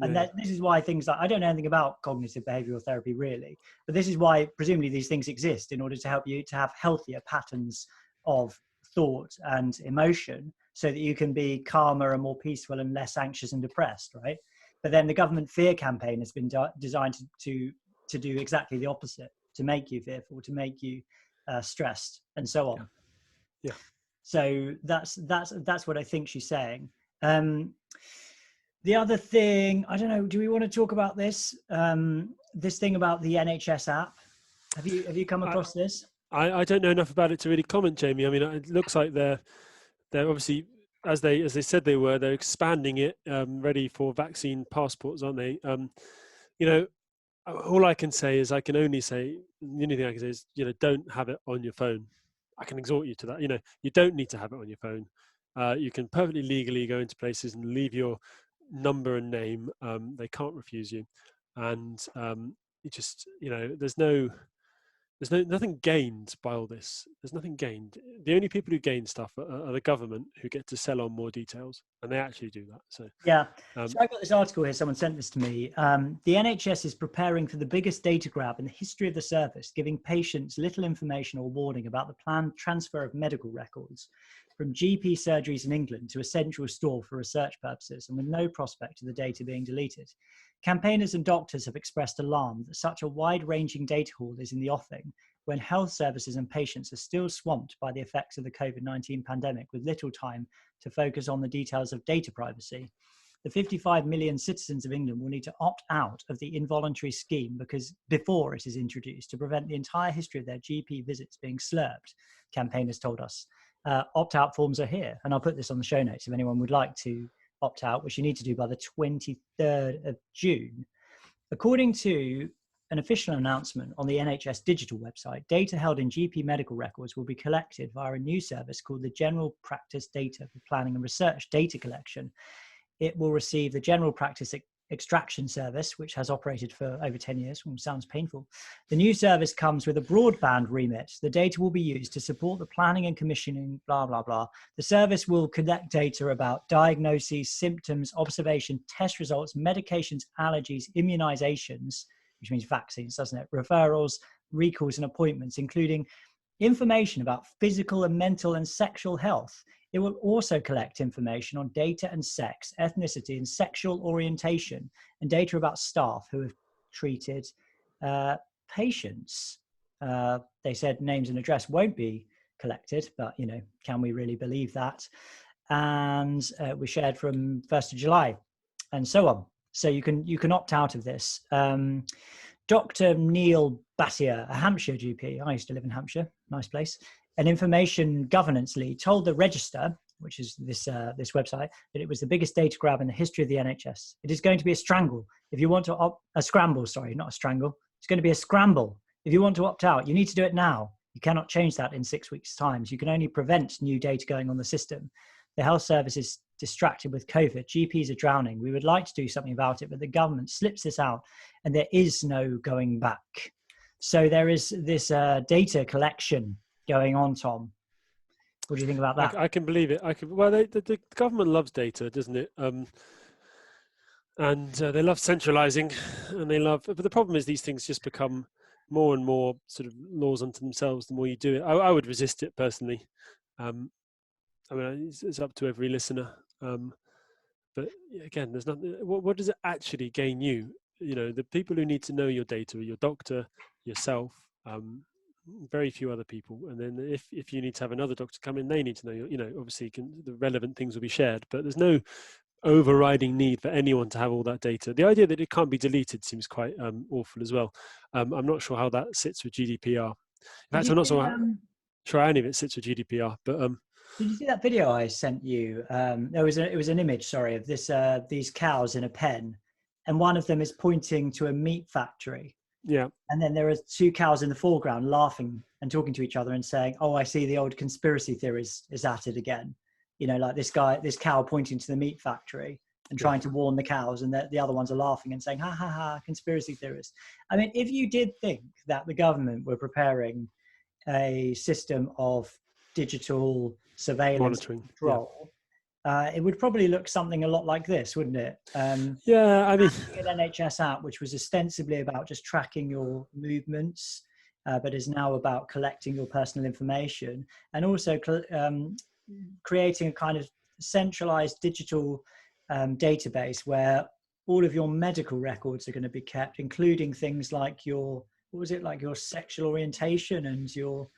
And this is why things like, I don't know anything about cognitive behavioral therapy really, but this is why presumably these things exist in order to help you to have healthier patterns of thought and emotion so that you can be calmer and more peaceful and less anxious and depressed, right? But then the government fear campaign has been designed to do exactly the opposite, to make you fearful, to make you stressed and so on. Yeah. So that's what I think she's saying. The other thing, I don't know, do we want to talk about this? This thing about the NHS app? Have you come across this? I don't know enough about it to really comment, Jamie. I mean, it looks like they're obviously, as they said they're expanding it, ready for vaccine passports, aren't they? All I can say is the only thing I can say is, don't have it on your phone. I can exhort you to that. You don't need to have it on your phone. You can perfectly legally go into places and leave your number and name. They can't refuse you. And you just, there's nothing gained by all this. There's nothing gained. The only people who gain stuff are the government, who get to sell on more details, and they actually do that. So yeah. So I got this article here. Someone sent this to me. The NHS is preparing for the biggest data grab in the history of the service, giving patients little information or warning about the planned transfer of medical records from GP surgeries in England to a central store for research purposes, and with no prospect of the data being deleted. Campaigners and doctors have expressed alarm that such a wide-ranging data haul is in the offing when health services and patients are still swamped by the effects of the COVID-19 pandemic with little time to focus on the details of data privacy. The 55 million citizens of England will need to opt out of the involuntary scheme before it is introduced to prevent the entire history of their GP visits being slurped, campaigners told us. Opt-out forms are here, and I'll put this on the show notes if anyone would like to opt out, which you need to do by the 23rd of June. According to an official announcement on the NHS digital website, data held in GP medical records will be collected via a new service called the General Practice Data for Planning and Research Data Collection. It will receive the General Practice Extraction Service, which has operated for over 10 years. Sounds painful. The new service comes with a broadband remit. The data will be used to support the planning and commissioning, blah, blah, blah. The service will collect data about diagnoses, symptoms, observation, test results, medications, allergies, immunizations, which means vaccines, doesn't it? Referrals, recalls, and appointments, including information about physical and mental and sexual health. It will also collect information on data and sex, ethnicity, and sexual orientation, and data about staff who have treated patients. They said names and address won't be collected, but can we really believe that? And we shared from 1st of July, and so on. So you can opt out of this. Dr. Neil Battier, a Hampshire GP, I used to live in Hampshire, nice place, an information governance lead told the Register, which is this website, that it was the biggest data grab in the history of the NHS. It is going to be a strangle. If you want to a scramble, sorry, not a strangle. It's going to be a scramble. If you want to opt out, you need to do it now. You cannot change that in 6 weeks' time. You can only prevent new data going on the system. The health service is distracted with COVID. GPs are drowning. We would like to do something about it, but the government slips this out and there is no going back. So there is this data collection going on, Tom. What do you think about that? I can believe it. Well, the government loves data, doesn't it? And they love centralising, and but the problem is these things just become more and more sort of laws unto themselves the more you do it. I would resist it personally. I mean, it's up to every listener. But again, there's nothing. What does it actually gain you? You know, the people who need to know your data are your doctor, yourself, very few other people. And then if you need to have another doctor come in, they need to know. You know, obviously the relevant things will be shared, but there's no overriding need for anyone to have all that data. The idea that it can't be deleted seems quite awful as well. I'm not sure how that sits with GDPR. In fact, I'm not sure how any of it sits with GDPR. But did you see that video I sent you? It was an image, sorry, of these cows in a pen, and one of them is pointing to a meat factory. Yeah. And then there are two cows in the foreground laughing and talking to each other and saying, "Oh, I see the old conspiracy theories is at it again." You know, like this cow pointing to the meat factory and trying to warn the cows, and the other ones are laughing and saying, "Ha ha ha, conspiracy theorists." I mean, if you did think that the government were preparing a system of digital surveillance monitoring control, it would probably look something a lot like this, wouldn't it? Yeah, I mean, an NHS app which was ostensibly about just tracking your movements, but is now about collecting your personal information, and also creating a kind of centralized digital database where all of your medical records are going to be kept, including things like your sexual orientation and your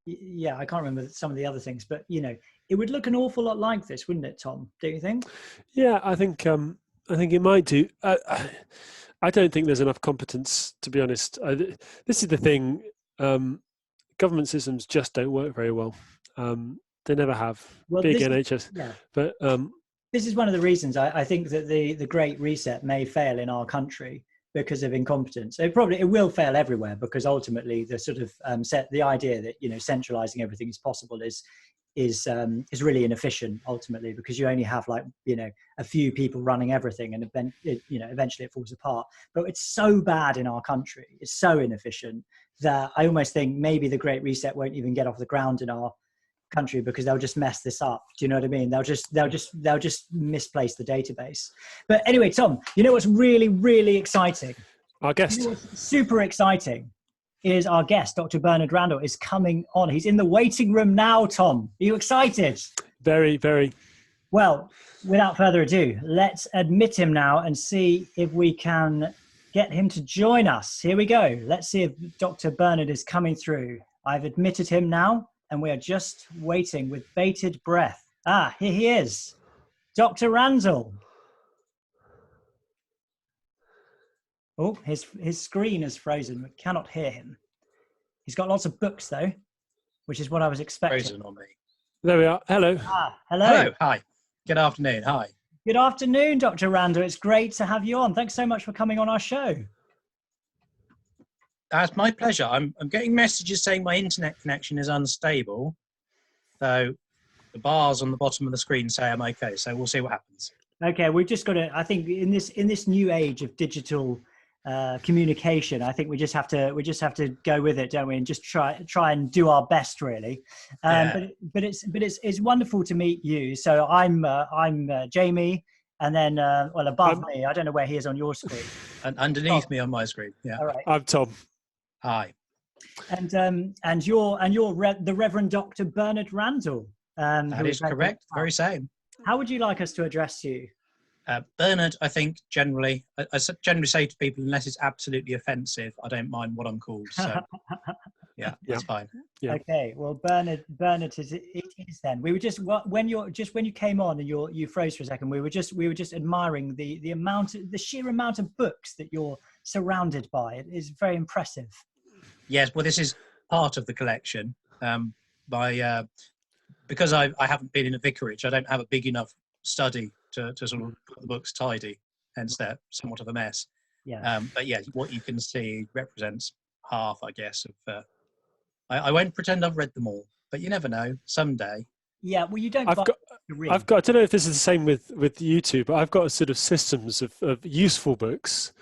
I can't remember some of the other things, but you know, it would look an awful lot like this, wouldn't it, Tom? Don't you think? Yeah, I think it might do. I don't think there's enough competence, to be honest. This is the thing. Government systems just don't work very well. They never have. Big NHS. Yeah. But this is one of the reasons I think that the Great Reset may fail in our country because of incompetence. It will fail everywhere, because ultimately the sort of the idea that, you know, centralizing everything is possible is really inefficient ultimately, because you only have, like, you know, a few people running everything, and eventually it falls apart. But it's so bad in our country, it's so inefficient, that I almost think maybe the Great Reset won't even get off the ground in our country, because they'll just mess this up. Do you know what I mean? They'll just misplace the database. But anyway, Tom, you know what's really, really exciting? Our guest. You know what's super exciting is our guest, Dr. Bernard Randall, is coming on. He's in the waiting room now, Tom. Are you excited? Very, very. Well, without further ado, let's admit him now and see if we can get him to join us. Here we go. Let's see if Dr. Bernard is coming through. I've admitted him now, and we are just waiting with bated breath. Ah, here he is. Dr. Randall. Oh, his screen is frozen. We cannot hear him. He's got lots of books, though, which is what I was expecting. Frozen on me. There we are. Hello. Ah, hello. Hello. Hi. Good afternoon. Hi. Good afternoon, Dr. Randall. It's great to have you on. Thanks so much for coming on our show. That's my pleasure. I'm getting messages saying my internet connection is unstable. So the bars on the bottom of the screen say I'm okay. So we'll see what happens. Okay, we've just got to, I think in this new age of digital communication, I think we just have to go with it, don't we? And just try and do our best, really. But it's wonderful to meet you. So I'm Jamie, and then above me, I don't know where he is on your screen. And underneath me on my screen. Yeah. All right. I'm Tom. Hi. And you're the Reverend Dr. Bernard Randall. That is correct. Very same. How would you like us to address you? Bernard, I think generally, I generally say to people, unless it's absolutely offensive, I don't mind what I'm called. So yeah, that's fine. Yeah. Okay. Well, Bernard it is then. We were just when you came on and you froze for a second. We were just admiring the sheer amount of books that you're surrounded by. It is very impressive. Yes. Well, this is part of the collection. Because I haven't been in a vicarage, I don't have a big enough study to sort of put the books tidy, hence they're somewhat of a mess. Yeah. But yeah, what you can see represents half, I guess, of. I won't pretend I've read them all, but you never know. Someday. Yeah. Well, you don't. I've got. I don't know if this is the same with you two, but I've got a sort of systems of useful books.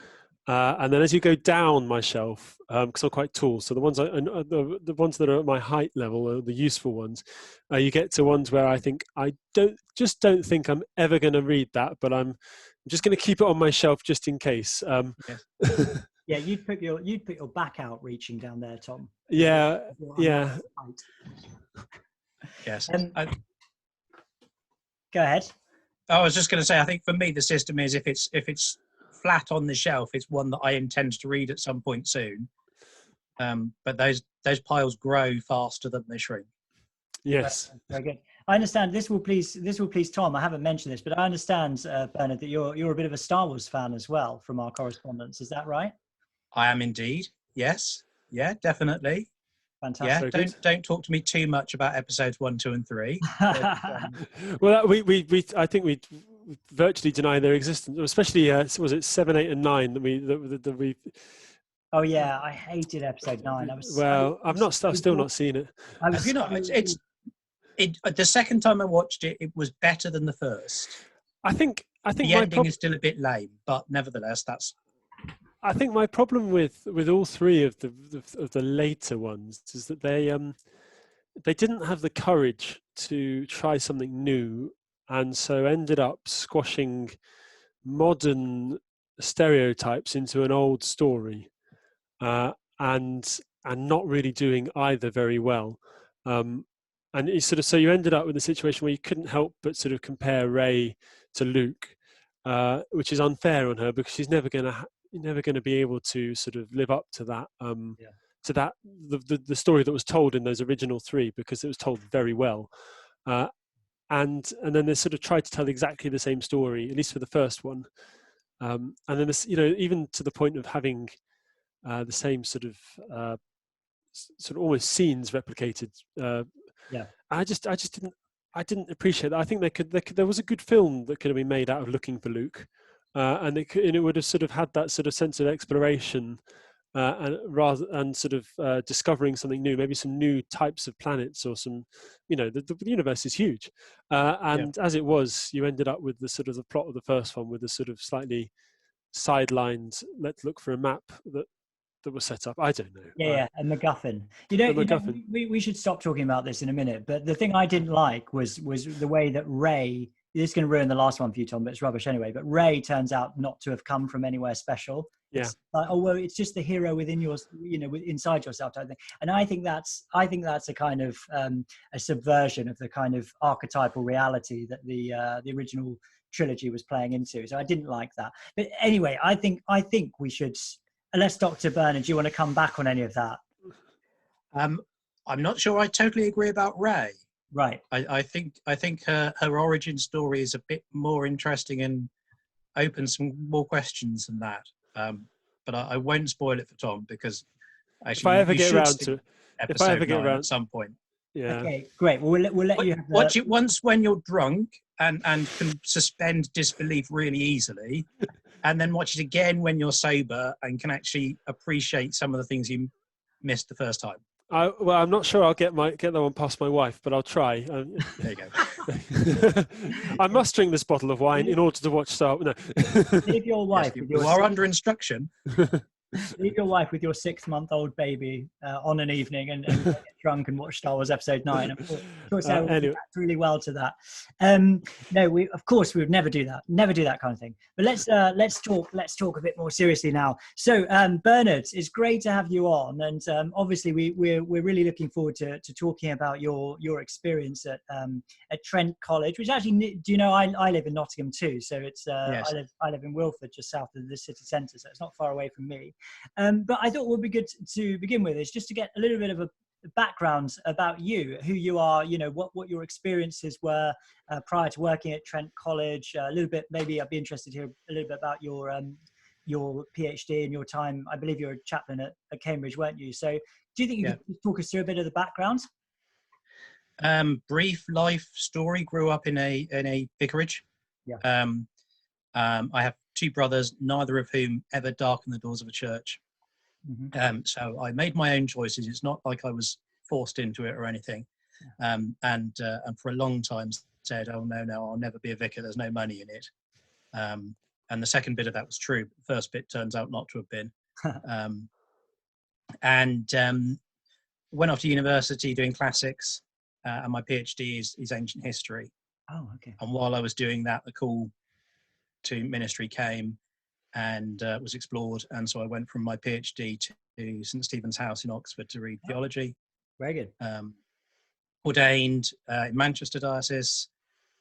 And then as you go down my shelf, because I'm quite tall, so the ones the ones that are at my height level are the useful ones. You get to ones where I think I don't think I'm ever going to read that, but I'm just going to keep it on my shelf just in case. Yeah, you'd put your back out reaching down there, Tom. Yeah, yeah. Yes. Go ahead. I was just going to say, I think for me the system is if it's flat on the shelf, it's one that I intend to read at some point soon. But those piles grow faster than they shrink. Yes. Very good. I understand this will please Tom. I haven't mentioned this, but I understand, Bernard, that you're a bit of a Star Wars fan as well from our correspondence. Is that right? I am indeed. Yes. Yeah, definitely. Fantastic. Yeah. Don't talk to me too much about episodes 1, 2, and 3. But, well, we I think we virtually deny their existence, especially was it 7, 8, and 9 that we. Oh yeah, I hated episode 9. I've still not seen it. Have you not? The second time I watched it, it was better than the first. I think the ending is still a bit lame, but nevertheless, that's. I think my problem with all three of the later ones is that they didn't have the courage to try something new, and so ended up squashing modern stereotypes into an old story, and not really doing either very well. And it's so you ended up with a situation where you couldn't help but sort of compare Rey to Luke, which is unfair on her because she's never going to be able to sort of live up to that to that the story that was told in those original 3, because it was told very well, and then they sort of tried to tell exactly the same story, at least for the first one, and then this, even to the point of having the same sort of almost scenes replicated. I didn't appreciate that. I think there was a good film that could have been made out of looking for Luke. And it would have sort of had that sort of sense of exploration, and sort of discovering something new, maybe some new types of planets or some, the universe is huge, and as it was, you ended up with the sort of the plot of the first one with the sort of slightly sidelined. Let's look for a map that was set up. I don't know. Yeah, a MacGuffin. We should stop talking about this in a minute. But the thing I didn't like was the way that Rey. This is going to ruin the last one for you, Tom, but it's rubbish anyway. But Rey turns out not to have come from anywhere special. Yeah. It's like, oh well, it's just the hero within your, inside yourself type thing. And I think that's a kind of a subversion of the kind of archetypal reality that the original trilogy was playing into. So I didn't like that. But anyway, I think we should. Unless Dr. Bernard, do you want to come back on any of that? I'm not sure I totally agree about Rey. Right. I think her origin story is a bit more interesting and opens some more questions than that. But I won't spoil it for Tom because actually, if I ever get around to at some point. Yeah. Okay, great. Well, we'll let you have watch it once when you're drunk and can suspend disbelief really easily, and then watch it again when you're sober and can actually appreciate some of the things you missed the first time. I'm not sure I'll get that one past my wife, but I'll try. There you go. I'm mustering this bottle of wine in order to watch Star Wars. No. Leave your wife. Yes, you are under instruction. Leave your wife with your 6-month-old baby on an evening and get drunk and watch Star Wars Episode 9. I'm sure Sarah will react really well to that. No, we would never do that. Never do that kind of thing. But let's talk a bit more seriously now. So Bernard, it's great to have you on, and obviously we're really looking forward to talking about your experience at Trent College, which actually, do you know, I live in Nottingham too, so it's yes. I live in Wilford, just south of the city centre, so it's not far away from me. But I thought what would be good to begin with is just to get a little bit of a background about you, who you are, what your experiences were prior to working at Trent College. A little bit, maybe I'd be interested to hear a little bit about your your PhD and your time. I believe you're a chaplain at Cambridge, weren't you? So do you think you could talk us through a bit of the background? Brief life story. Grew up in a vicarage. Yeah. I have two brothers, neither of whom ever darkened the doors of a church. Mm-hmm. So I made my own choices. It's not like I was forced into it or anything. And for a long time said, "Oh no, I'll never be a vicar. There's no money in it." And the second bit of that was true. But the first bit turns out not to have been. Went off to university doing classics, and my PhD is ancient history. Oh, okay. And while I was doing that, the call to ministry came and was explored. And so I went from my PhD to St Stephen's House in Oxford to read theology. Very good. Ordained in Manchester Diocese,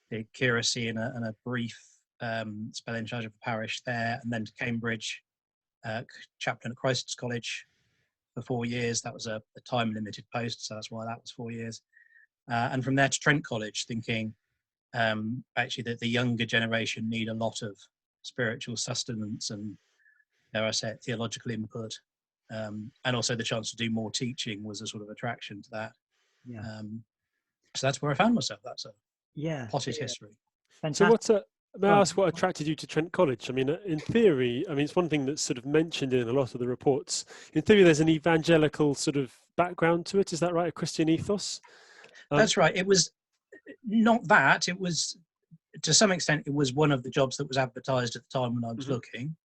did curacy and a brief spell in charge of a parish there, and then to Cambridge, chaplain at Christ's College for 4 years. That was a time-limited post, so that's why that was 4 years. And from there to Trent College, thinking actually that the younger generation need a lot of spiritual sustenance and, dare I say it, theological input. And also the chance to do more teaching was a sort of attraction to that. Yeah. So that's where I found myself. That's a potted history. Fantastic. So may I ask what attracted you to Trent College? I mean, in theory, it's one thing that's sort of mentioned in a lot of the reports. In theory, there's an evangelical sort of background to it. Is that right? A Christian ethos? That's right. It was not that. It was, to some extent, it was one of the jobs that was advertised at the time when I was looking.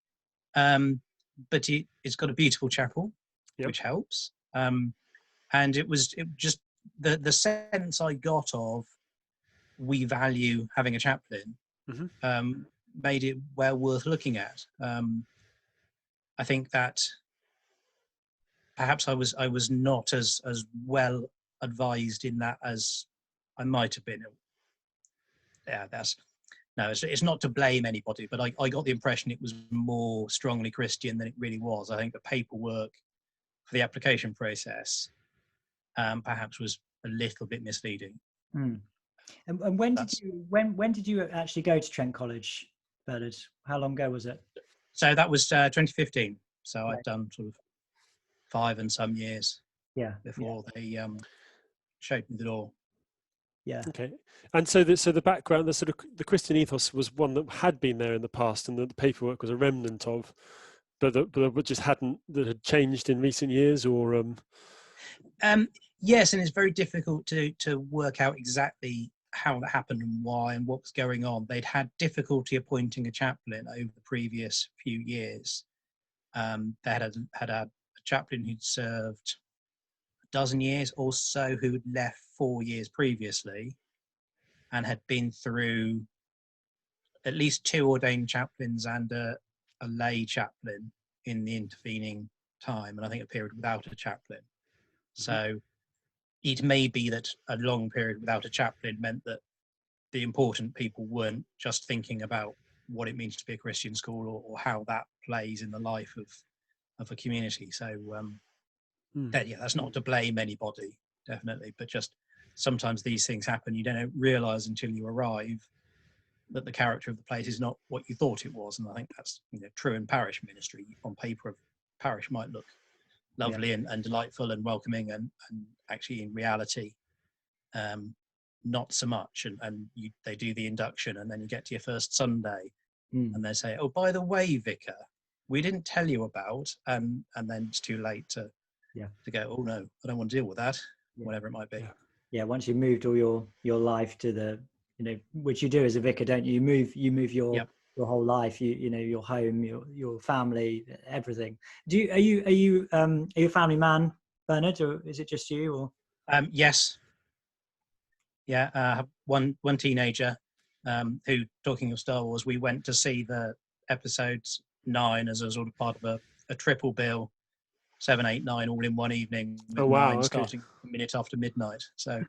But it's got a beautiful chapel, which helps. And it just the sense I got of we value having a chaplain made it well worth looking at. I think that perhaps I was not as well advised in that as I might have been. Yeah, it's not to blame anybody, but I got the impression it was more strongly Christian than it really was. I think the paperwork for the application process perhaps was a little bit misleading. And when did you actually go to Trent College, Bernard? How long ago was it? So that was 2015. So I'd done sort of 5 and some years before they showed me the door. Yeah. Okay. And so the background, the Christian ethos was one that had been there in the past, and that the paperwork was a remnant of, but just that had changed in recent years, or yes, and it's very difficult to work out exactly how that happened and why and what was going on. They'd had difficulty appointing a chaplain over the previous few years. They had a chaplain who'd served a dozen years or so, who had left 4 years previously and had been through at least 2 ordained chaplains and a lay chaplain in the intervening time, and I think a period without a chaplain. So it may be that a long period without a chaplain meant that the important people weren't just thinking about what it means to be a Christian school or how that plays in the life of a community. So that's not to blame anybody, definitely, but just sometimes these things happen. You don't realise until you arrive that the character of the place is not what you thought it was, and I think that's true in parish ministry. On paper, a parish might look lovely and delightful and welcoming, and actually in reality not so much. And they do the induction, and then you get to your first Sunday and they say, "Oh, by the way, Vicar, we didn't tell you about," and then it's too late to go, "Oh no, I don't want to deal with that," whatever it might be. Once you moved all your life to the which you do as a vicar, don't you? You move your whole life, your home, your family, everything. Are you a family man, Bernard, or is it just you? Or yes, I have one teenager who, talking of Star Wars, we went to see the episodes 9 as a sort of part of a triple bill, 7, 8, 9 all in one evening. Oh wow! 9 starting a minute after midnight. So.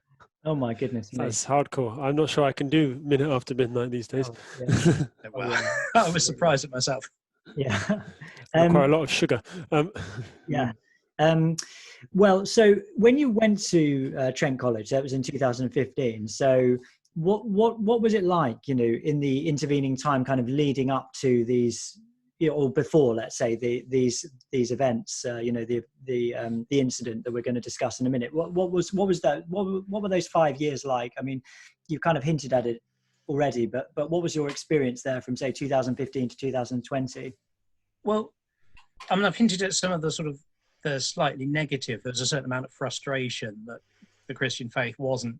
Oh my goodness! That's hardcore. I'm not sure I can do minute after midnight these days. I was surprised at myself. Yeah, quite a lot of sugar. Well, so when you went to Trent College, that was in 2015. So what was it like? In the intervening time, kind of leading up to these or before, let's say, these events, the incident that we're going to discuss in a minute. What was that? What were those 5 years like? I mean, you've kind of hinted at it already, but what was your experience there from, say, 2015 to 2020? Well, I mean, I've hinted at some of the sort of the slightly negative. There was a certain amount of frustration that the Christian faith wasn't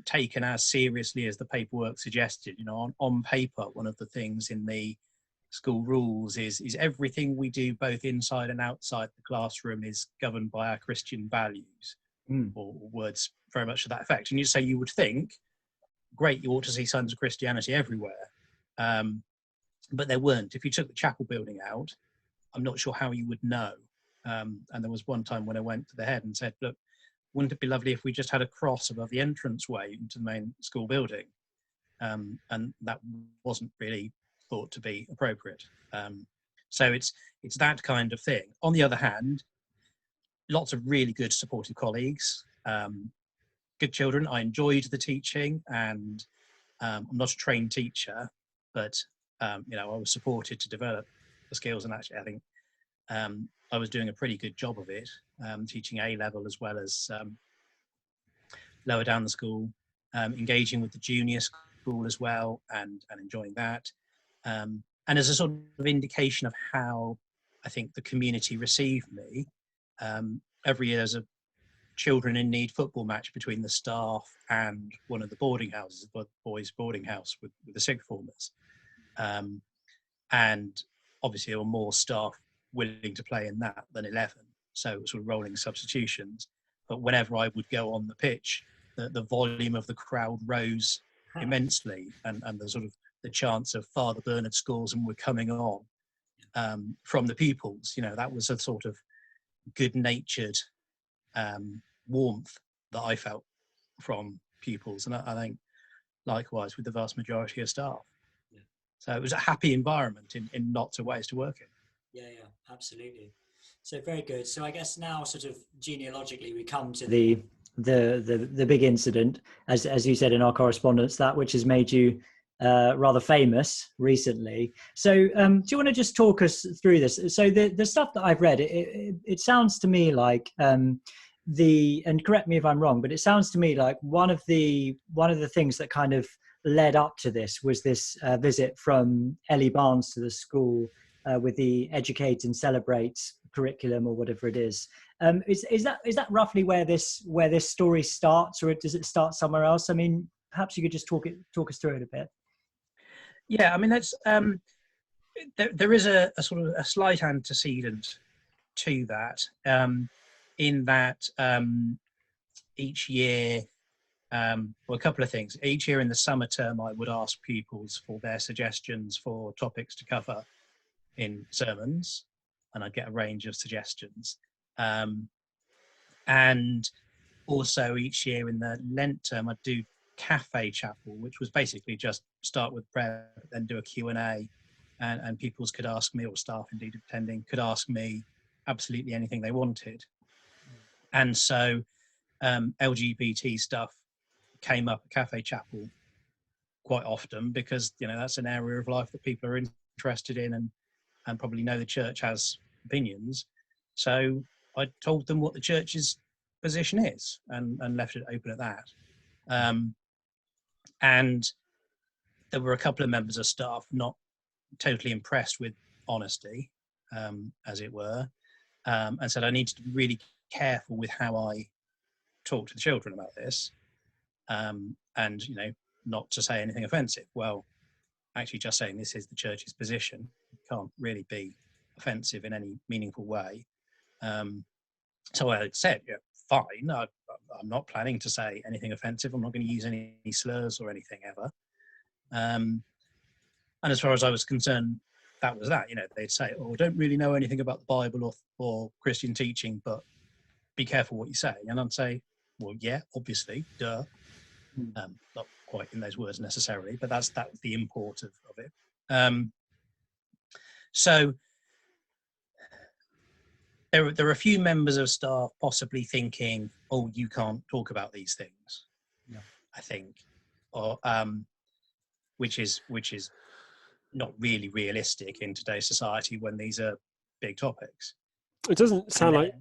taken as seriously as the paperwork suggested. On paper, one of the things in the school rules is everything we do, both inside and outside the classroom, is governed by our Christian values, or words very much to that effect. And you would think, great, you ought to see signs of Christianity everywhere, but there weren't. If you took the chapel building out, I'm not sure how you would know. And there was one time when I went to the head and said, look, wouldn't it be lovely if we just had a cross above the entranceway into the main school building? And that wasn't really thought to be appropriate. So it's that kind of thing. On the other hand, lots of really good supportive colleagues, good children. I enjoyed the teaching, and I'm not a trained teacher, but I was supported to develop the skills, and actually I think I was doing a pretty good job of it, teaching A level as well as lower down the school, engaging with the junior school as well, and enjoying that. And as a sort of indication of how I think the community received me, every year there's a children in need football match between the staff and one of the boarding houses, the boys' boarding house with the sixth formers. And obviously there were more staff willing to play in that than 11, so it was sort of rolling substitutions. But whenever I would go on the pitch, the volume of the crowd rose immensely, and the sort of the chants of Father Bernard scores and we're coming on from the pupils. That was a sort of good-natured warmth that I felt from pupils, and I think likewise with the vast majority of staff. Yeah. So it was a happy environment in lots of ways to work in. Yeah, absolutely. So very good. So I guess now, sort of genealogically, we come to the big incident, as you said in our correspondence, that which has made you rather famous recently. So do you want to just talk us through this? So the stuff that I've read, it sounds to me like and correct me if I'm wrong, but it sounds to me like one of the things that kind of led up to this was this visit from Ellie Barnes to the school with the Educate and Celebrate curriculum, or whatever it is. Is that roughly where this story starts, or does it start somewhere else? I mean, perhaps you could just talk us through it a bit. Yeah, I mean, that's there is a sort of a slight antecedent to that, in that each year, well, a couple of things. Each year in the summer term, I would ask pupils for their suggestions for topics to cover in sermons, and I'd get a range of suggestions. And also each year in the Lent term, I'd do cafe chapel, which was basically just start with prayer, then do a Q&A, and pupils could ask me, or staff indeed attending could ask me absolutely anything they wanted. And so LGBT stuff came up at cafe chapel quite often, because that's an area of life that people are interested in, and probably know the church has opinions. So I told them what the church's position is, and left it open at that. And there were a couple of members of staff not totally impressed with honesty, as it were, and said I need to be really careful with how I talk to the children about this, and not to say anything offensive. Well, actually just saying this is the church's position can't really be offensive in any meaningful way. So I said, yeah, fine, I'm not planning to say anything offensive. I'm not going to use any slurs or anything ever. And as far as I was concerned, that was that. They'd say, oh, I don't really know anything about the Bible or Christian teaching, but be careful what you say. And I'd say, well, yeah, obviously, duh. Not quite in those words necessarily, but that was the import of it. So there are a few members of staff possibly thinking, oh, you can't talk about these things. Yeah. I think, or which is not really realistic in today's society when these are big topics. It doesn't sound like,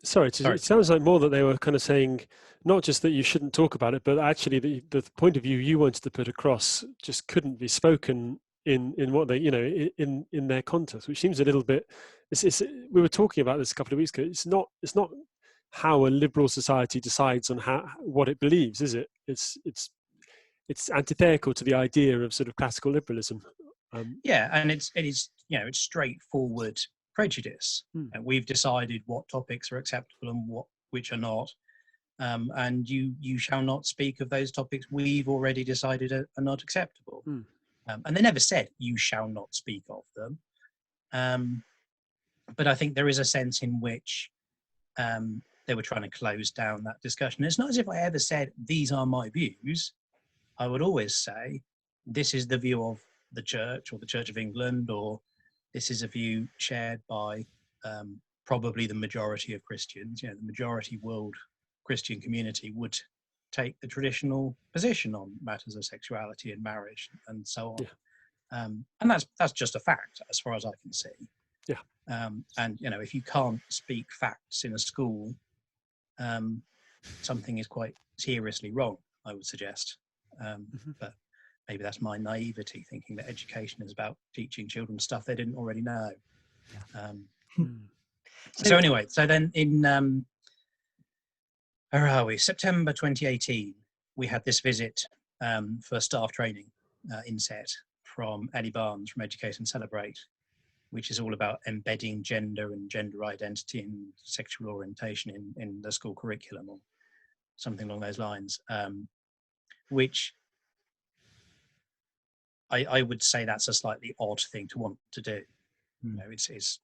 sorry, it sounds like more that they were kind of saying, not just that you shouldn't talk about it, but actually the point of view you wanted to put across just couldn't be spoken in what they, in their context, which seems a little bit, we were talking about this a couple of weeks ago. It's not how a liberal society decides on what it believes, is it? It's antithetical to the idea of sort of classical liberalism. Yeah, and it is it's straightforward prejudice. And we've decided what topics are acceptable and which are not. And you shall not speak of those topics we've already decided are not acceptable. And they never said you shall not speak of them. But I think there is a sense in which they were trying to close down that discussion. It's not as if I ever said, these are my views. I would always say, this is the view of the Church or the Church of England, or this is a view shared by probably the majority of Christians. The majority world Christian community would take the traditional position on matters of sexuality and marriage and so on. Yeah. And that's just a fact as far as I can see. Yeah. And if you can't speak facts in a school, something is quite seriously wrong, I would suggest. But maybe that's my naivety, thinking that education is about teaching children stuff they didn't already know. So anyway, so then in where are we? September 2018, we had this visit for staff training inset from Ellie Barnes from Educate and Celebrate, which is all about embedding gender and gender identity and sexual orientation in the school curriculum or something along those lines, which I would say that's a slightly odd thing to want to do. It's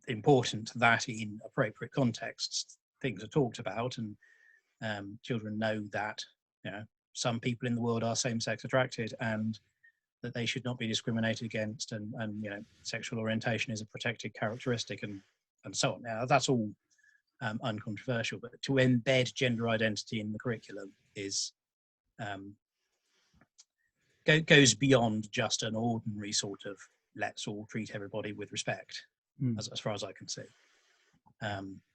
important that in appropriate contexts, things are talked about and children know that some people in the world are same-sex attracted and that they should not be discriminated against, and sexual orientation is a protected characteristic and so on. Now that's all uncontroversial, but to embed gender identity in the curriculum is goes beyond just an ordinary sort of let's all treat everybody with respect, as far as I can see.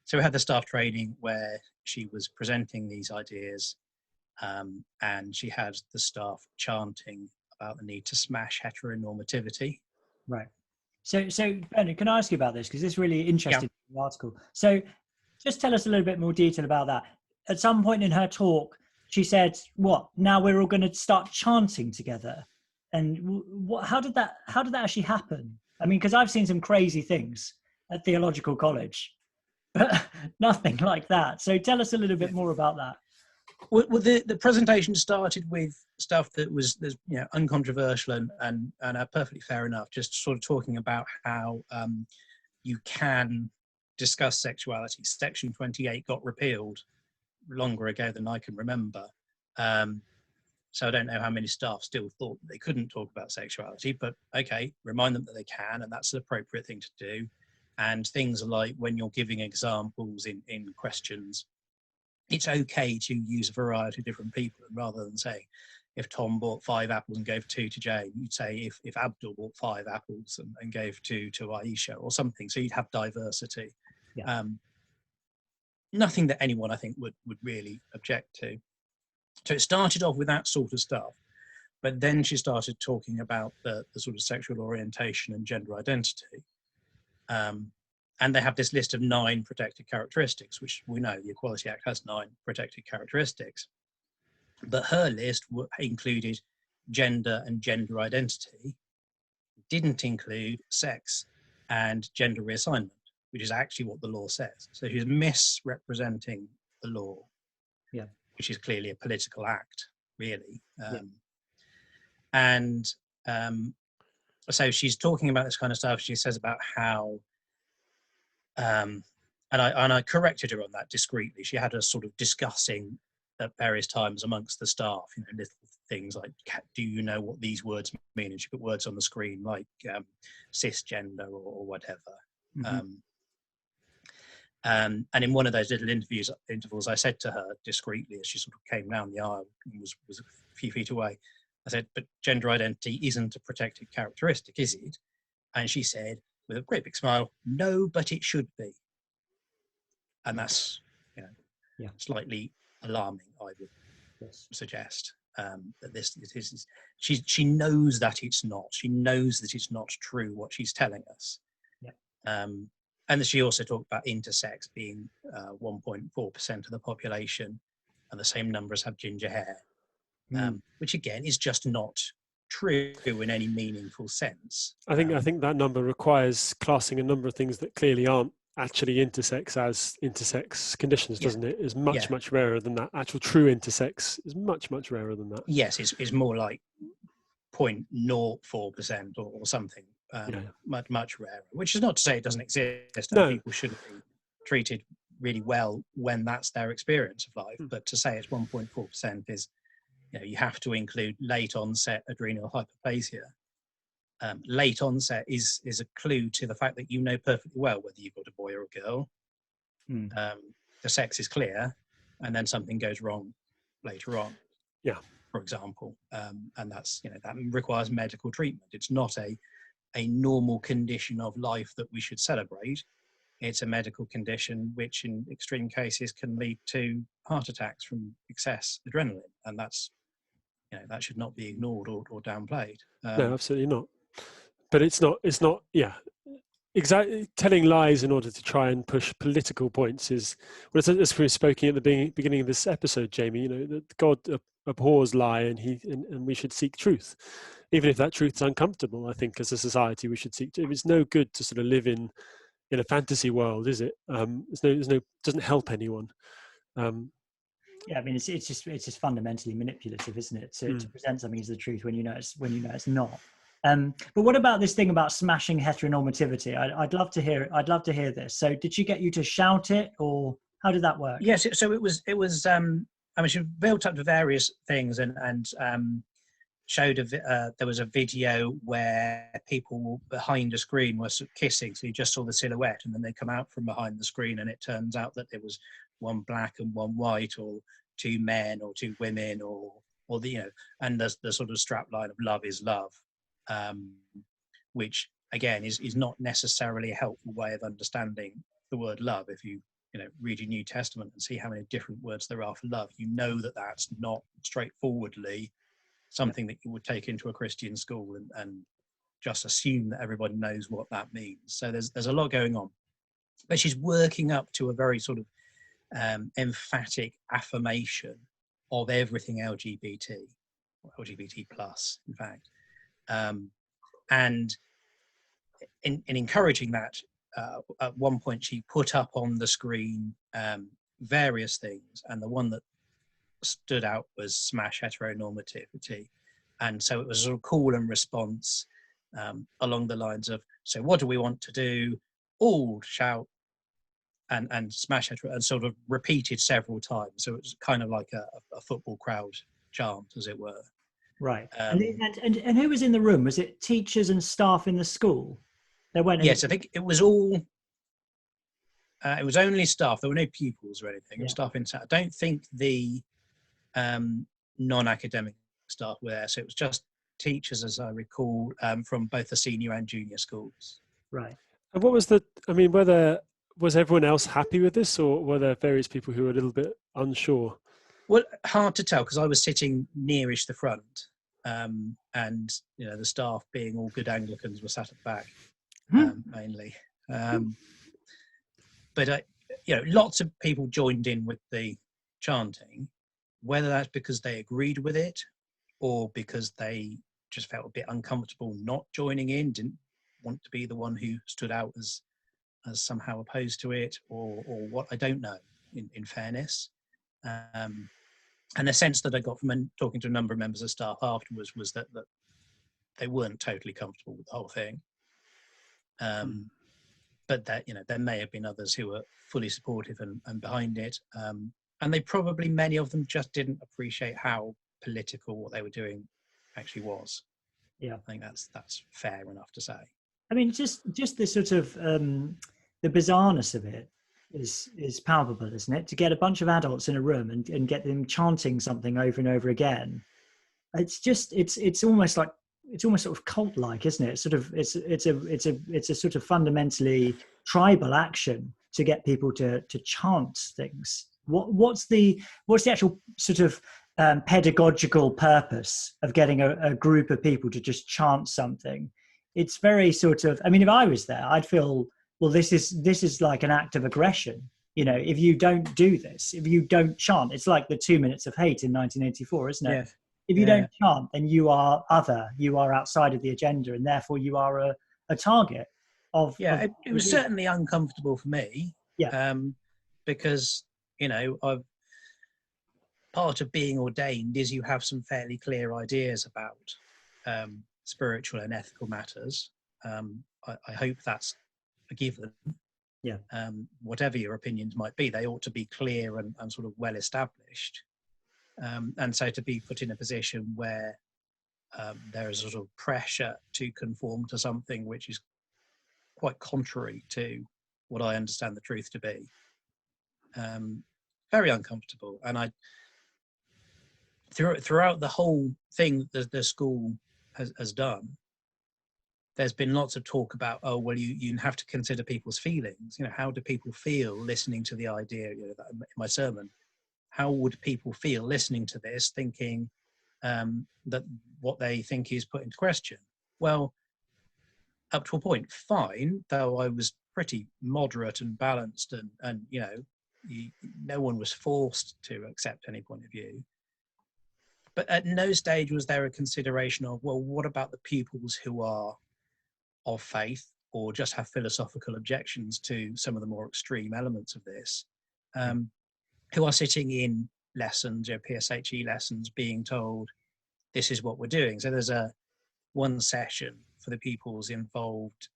So we had the staff training where she was presenting these ideas, and she had the staff chanting about the need to smash heteronormativity. Right. So Bernard, can I ask you about this? Because it's really interesting in the article. So just tell us a little bit more detail about that. At some point in her talk, she said, "What? Now we're all going to start chanting together." And how did that actually happen? I mean, because I've seen some crazy things at theological college, but nothing like that. So tell us a little bit more about that. Well, the presentation started with stuff that was uncontroversial and perfectly fair enough, just sort of talking about how you can discuss sexuality. Section 28 got repealed longer ago than I can remember. So I don't know how many staff still thought they couldn't talk about sexuality, but okay, remind them that they can, and that's an appropriate thing to do. And things like when you're giving examples in questions, it's okay to use a variety of different people. And rather than saying, if Tom bought 5 apples and gave 2 to Jane, you'd say if Abdul bought 5 apples and gave 2 to Aisha or something. So you'd have diversity. Yeah. Nothing that anyone, I think, would really object to. So it started off with that sort of stuff. But then she started talking about the sort of sexual orientation and gender identity. And they have this list of 9 protected characteristics, which we know the Equality Act has 9 protected characteristics. But her list included gender and gender identity, didn't include sex and gender reassignment, which is actually what the law says. So she's misrepresenting the law, which is clearly a political act, really. And so she's talking about this kind of stuff. She says about how, and I corrected her on that discreetly. She had us sort of discussing at various times amongst the staff, little things like, do you know what these words mean? And she put words on the screen like cisgender or whatever. And in one of those little intervals, I said to her discreetly as she sort of came down the aisle and was a few feet away, I said, but gender identity isn't a protected characteristic, is it? And she said, with a great big smile, no, but it should be. And that's, slightly alarming, I would suggest. That this is, she knows that it's not. She knows that it's not true what she's telling us. And she also talked about intersex being 1.4% of the population, and the same numbers have ginger hair, which again is just not true in any meaningful sense. I think that number requires classing a number of things that clearly aren't actually intersex as intersex conditions, doesn't it? Is much rarer than that. Actual true intersex is much rarer than that. Yes, it's more like 0.04% or something. Much rarer, which is not to say it doesn't exist and people shouldn't be treated really well when that's their experience of life, but to say it's 1.4% is, you have to include late onset adrenal hyperplasia. Late onset is a clue to the fact that you know perfectly well whether you've got a boy or a girl. The sex is clear, and then something goes wrong later on, for example, and that's, that requires medical treatment. It's not a normal condition of life that we should celebrate. It's a medical condition which in extreme cases can lead to heart attacks from excess adrenaline, and that's, that should not be ignored or downplayed. No, absolutely not. But it's not exactly telling lies in order to try and push political points is, well, as we were speaking at the beginning of this episode, Jamie, that God abhors lie, and we should seek truth, even if that truth is uncomfortable. I think as a society we should seek. It's no good to sort of live in a fantasy world, is it? Doesn't help anyone. I mean, it's just fundamentally manipulative, isn't it? To present something as the truth when you know it's not. But what about this thing about smashing heteronormativity? I'd love to hear this. So, did she get you to shout it, or how did that work? Yes. So it was. I mean, she built up to various things and showed there was a video where people behind a screen were sort of kissing, so you just saw the silhouette, and then they come out from behind the screen, and it turns out that there was one black and one white, or two men or two women, or the and there's the sort of strap line of love is love, which again is not necessarily a helpful way of understanding the word love. If you read your New Testament and see how many different words there are for love, that that's not straightforwardly something that you would take into a Christian school and just assume that everybody knows what that means. So there's a lot going on, but she's working up to a very sort of emphatic affirmation of everything LGBT, or LGBT plus, in fact, and in encouraging that. At one point, she put up on the screen various things, and the one that stood out was smash heteronormativity. And so it was a sort of call and response along the lines of, so what do we want to do? All shout and smash hetero, and sort of repeated several times. So it was kind of like a football crowd chant, as it were. Right. And who was in the room? Was it teachers and staff in the school? Yes, I think it was all. It was only staff. There were no pupils or anything. It was staff inside. I don't think the non-academic staff were there. So it was just teachers, as I recall, from both the senior and junior schools. Right. And what was was everyone else happy with this, or were there various people who were a little bit unsure? Well, hard to tell, because I was sitting nearish the front, and the staff, being all good Anglicans, were sat at the back. Mainly, but lots of people joined in with the chanting, whether that's because they agreed with it or because they just felt a bit uncomfortable not joining in, didn't want to be the one who stood out as somehow opposed to it, or what, I don't know, in fairness. And the sense that I got from talking to a number of members of staff afterwards was that they weren't totally comfortable with the whole thing. But that there may have been others who were fully supportive and behind it, and they probably, many of them, just didn't appreciate how political what they were doing actually was. I think that's fair enough to say. I mean, just the sort of the bizarreness of it is palpable, isn't it? To get a bunch of adults in a room and get them chanting something over and over again, It's just it's almost like it's almost sort of cult-like, isn't it? It's sort of it's a sort of fundamentally tribal action to get people to chant things. What's the actual sort of pedagogical purpose of getting a group of people to just chant something? It's very sort of, I mean, if I was there, I'd feel, well, this is like an act of aggression. You know, if you don't do this, if you don't chant, it's like the 2 minutes of hate in 1984, isn't it? Yeah. If you don't chant, then you are other, you are outside of the agenda, and therefore you are a target of. Yeah, of it was certainly uncomfortable for me. Yeah. Because, you know, part of being ordained is you have some fairly clear ideas about spiritual and ethical matters. I hope that's a given. Yeah. Whatever your opinions might be, they ought to be clear and sort of well established. And so to be put in a position where there is a sort of pressure to conform to something which is quite contrary to what I understand the truth to be, very uncomfortable. And I throughout the whole thing that the school has done, there's been lots of talk about, oh, well, you have to consider people's feelings. You know, how do people feel listening to the idea, you know, that in my sermon? How would people feel listening to this, thinking that what they think is put into question? Well, up to a point, fine, though I was pretty moderate and balanced, and you know, no one was forced to accept any point of view. But at no stage was there a consideration of, well, what about the pupils who are of faith or just have philosophical objections to some of the more extreme elements of this, who are sitting in lessons, PSHE lessons, being told this is what we're doing. So there's one session for the pupils involved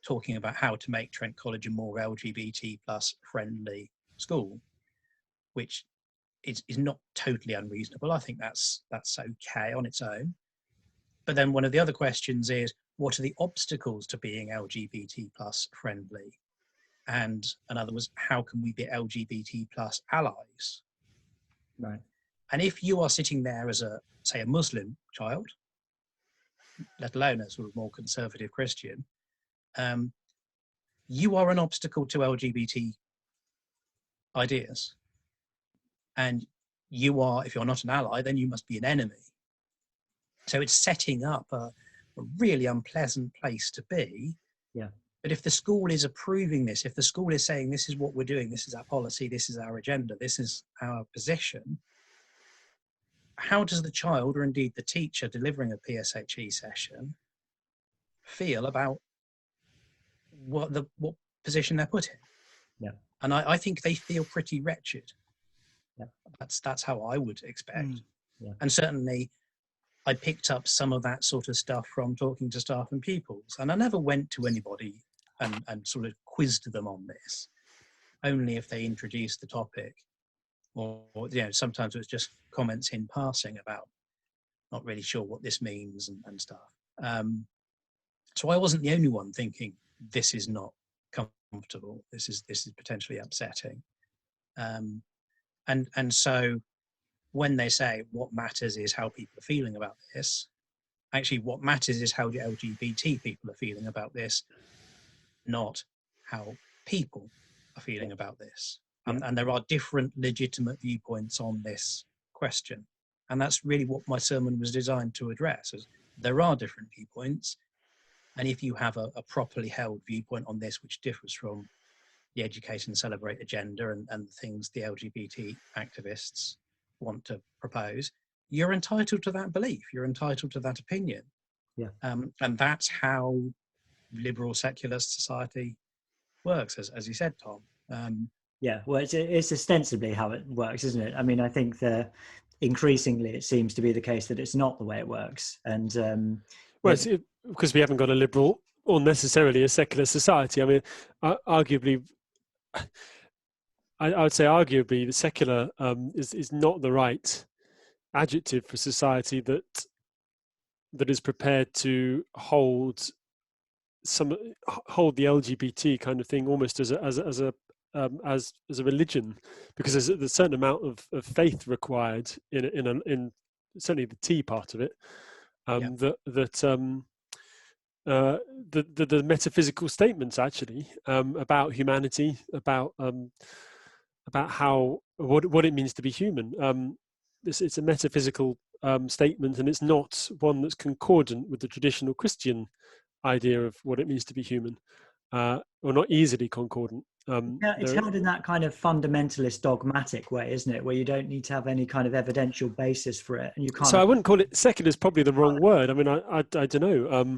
talking about how to make Trent College a more LGBT plus friendly school, which is not totally unreasonable. I think that's okay on its own. But then one of the other questions is, what are the obstacles to being LGBT plus friendly? And another was, how can we be LGBT plus allies? Right. And if you are sitting there as a Muslim child, let alone a sort of more conservative Christian, you are an obstacle to LGBT ideas. And you are, if you're not an ally, then you must be an enemy. So it's setting up a really unpleasant place to be. Yeah. But if the school is approving this, if the school is saying this is what we're doing, this is our policy, this is our agenda, this is our position, how does the child, or indeed the teacher delivering a PSHE session, feel about what position they're put in? Yeah. And I think they feel pretty wretched. Yeah. That's how I would expect. Yeah. And certainly I picked up some of that sort of stuff from talking to staff and pupils. And I never went to anybody and sort of quizzed them on this, only if they introduced the topic. Or you know, sometimes it was just comments in passing about not really sure what this means and stuff. So I wasn't the only one thinking this is not comfortable. This is potentially upsetting. And so when they say what matters is how people are feeling about this, actually what matters is how the LGBT people are feeling about this, not how people are feeling about this. And there are different legitimate viewpoints on this question. And that's really what my sermon was designed to address. Is there are different viewpoints. And if you have a properly held viewpoint on this, which differs from the educate and celebrate agenda and the things the LGBT activists want to propose, you're entitled to that belief. You're entitled to that opinion. Yeah. And that's how liberal secular society works, as you said, Tom. Yeah, well, it's ostensibly how it works, isn't it? I mean, I think that increasingly it seems to be the case that it's not the way it works. And well, it's because we haven't got a liberal or necessarily a secular society. I mean, arguably, I would say arguably the secular is not the right adjective for society that is prepared to hold the LGBT kind of thing almost as a religion, because there's a certain amount of faith required in certainly the T part of it, the metaphysical statements actually about humanity, about how what it means to be human. It's a metaphysical statement, and it's not one that's concordant with the traditional Christian idea of what it means to be human, or not easily concordant. It's held in that kind of fundamentalist dogmatic way, isn't it, where you don't need to have any kind of evidential basis for it, and you can't. So I wouldn't call it secular. Is probably the wrong word. I mean, I don't know.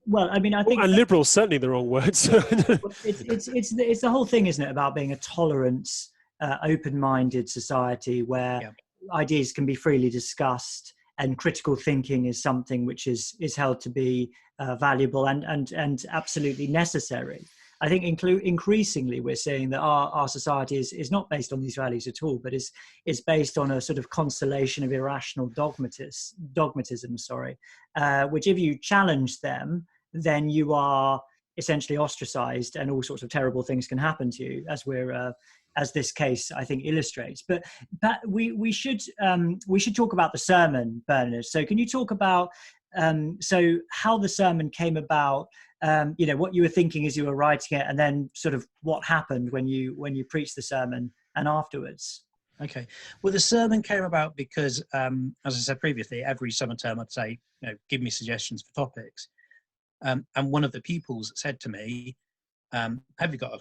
Well, I mean, I think, and liberal certainly the wrong word. So. it's the whole thing, isn't it, about being a tolerant, open-minded society where ideas can be freely discussed, and critical thinking is something which is held to be valuable and absolutely necessary. I think increasingly we're seeing that our society is not based on these values at all, but is based on a sort of constellation of irrational dogmatism, which if you challenge them, then you are essentially ostracized, and all sorts of terrible things can happen to you, as this case I think illustrates. But we should talk about the sermon, Bernard. So can you talk about so how the sermon came about? What you were thinking as you were writing it, and then sort of what happened when you preached the sermon and afterwards. Okay. Well, the sermon came about because, as I said previously, every summer term I'd say, give me suggestions for topics. And one of the pupils said to me, have you got a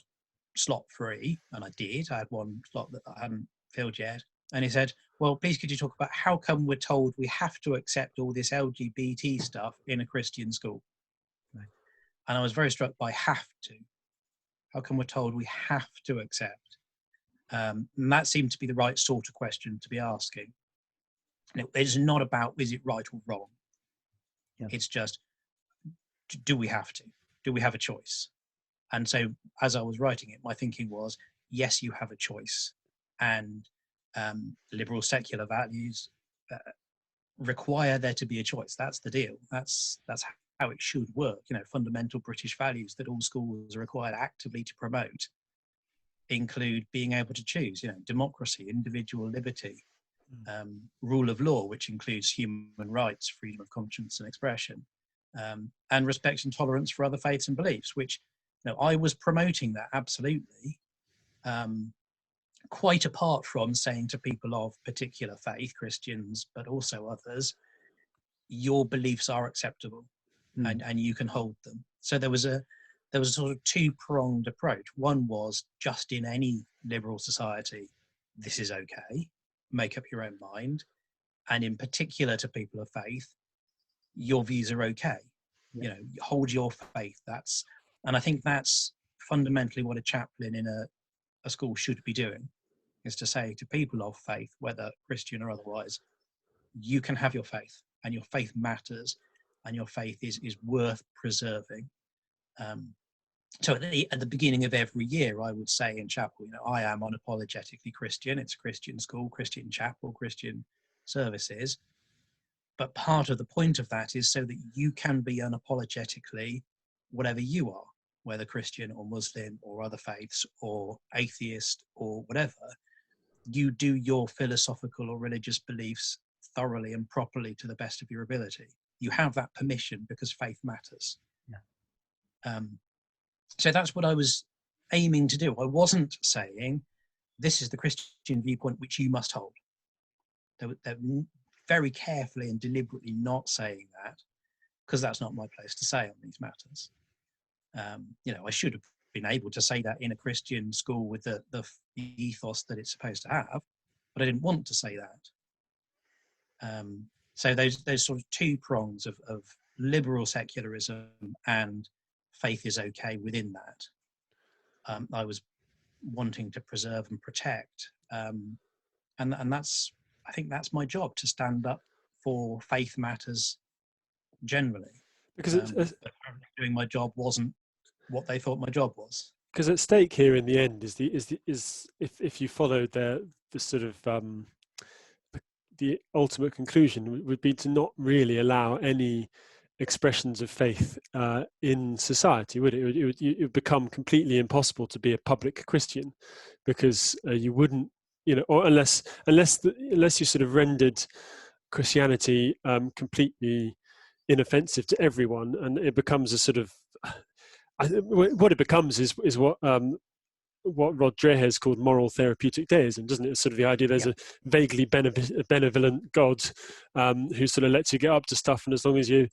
slot free? And I did. I had one slot that I hadn't filled yet. And he said, well, please could you talk about how come we're told we have to accept all this LGBT stuff in a Christian school? And I was very struck by have to. How come we're told we have to accept? And that seemed to be the right sort of question to be asking. It's not about, is it right or wrong? Yeah. It's just, do we have to? Do we have a choice? And so as I was writing it, my thinking was, yes, you have a choice. And liberal secular values require there to be a choice. That's the deal. That's how it should work. Fundamental British values that all schools are required actively to promote include being able to choose, democracy, individual liberty, rule of law, which includes human rights, freedom of conscience and expression, and respect and tolerance for other faiths and beliefs, which, I was promoting that absolutely, quite apart from saying to people of particular faith, Christians, but also others, your beliefs are acceptable. And you can hold them. So there was a sort of two-pronged approach. One was, just in any liberal society, this is okay, make up your own mind. And in particular to people of faith, your views are okay. Yeah. Hold your faith. And I think that's fundamentally what a chaplain in a school should be doing, is to say to people of faith, whether Christian or otherwise, you can have your faith, and your faith matters, and your faith is worth preserving. So at the beginning of every year, I would say in chapel, I am unapologetically Christian. It's a Christian school, Christian chapel, Christian services. But part of the point of that is so that you can be unapologetically whatever you are, whether Christian or Muslim or other faiths or atheist or whatever. You do your philosophical or religious beliefs thoroughly and properly to the best of your ability. You have that permission because faith matters. Yeah. So that's what I was aiming to do. I wasn't saying this is the Christian viewpoint which you must hold. They're very carefully and deliberately not saying that, because that's not my place to say on these matters. I should have been able to say that in a Christian school with the ethos that it's supposed to have, but I didn't want to say that. So those sort of two prongs of liberal secularism and faith is okay within that, I was wanting to preserve and protect. And I think that's my job, to stand up for faith matters generally. Because doing my job wasn't what they thought my job was. Because at stake here in the end is if you followed the sort of the ultimate conclusion would be to not really allow any expressions of faith in society, would it? It would become completely impossible to be a public Christian, because you wouldn't, or unless you sort of rendered Christianity completely inoffensive to everyone, and it becomes a sort of what it becomes is what Rod Dreher has called moral therapeutic deism, doesn't it? It's sort of the idea there's a vaguely benevolent God who sort of lets you get up to stuff, and as long as you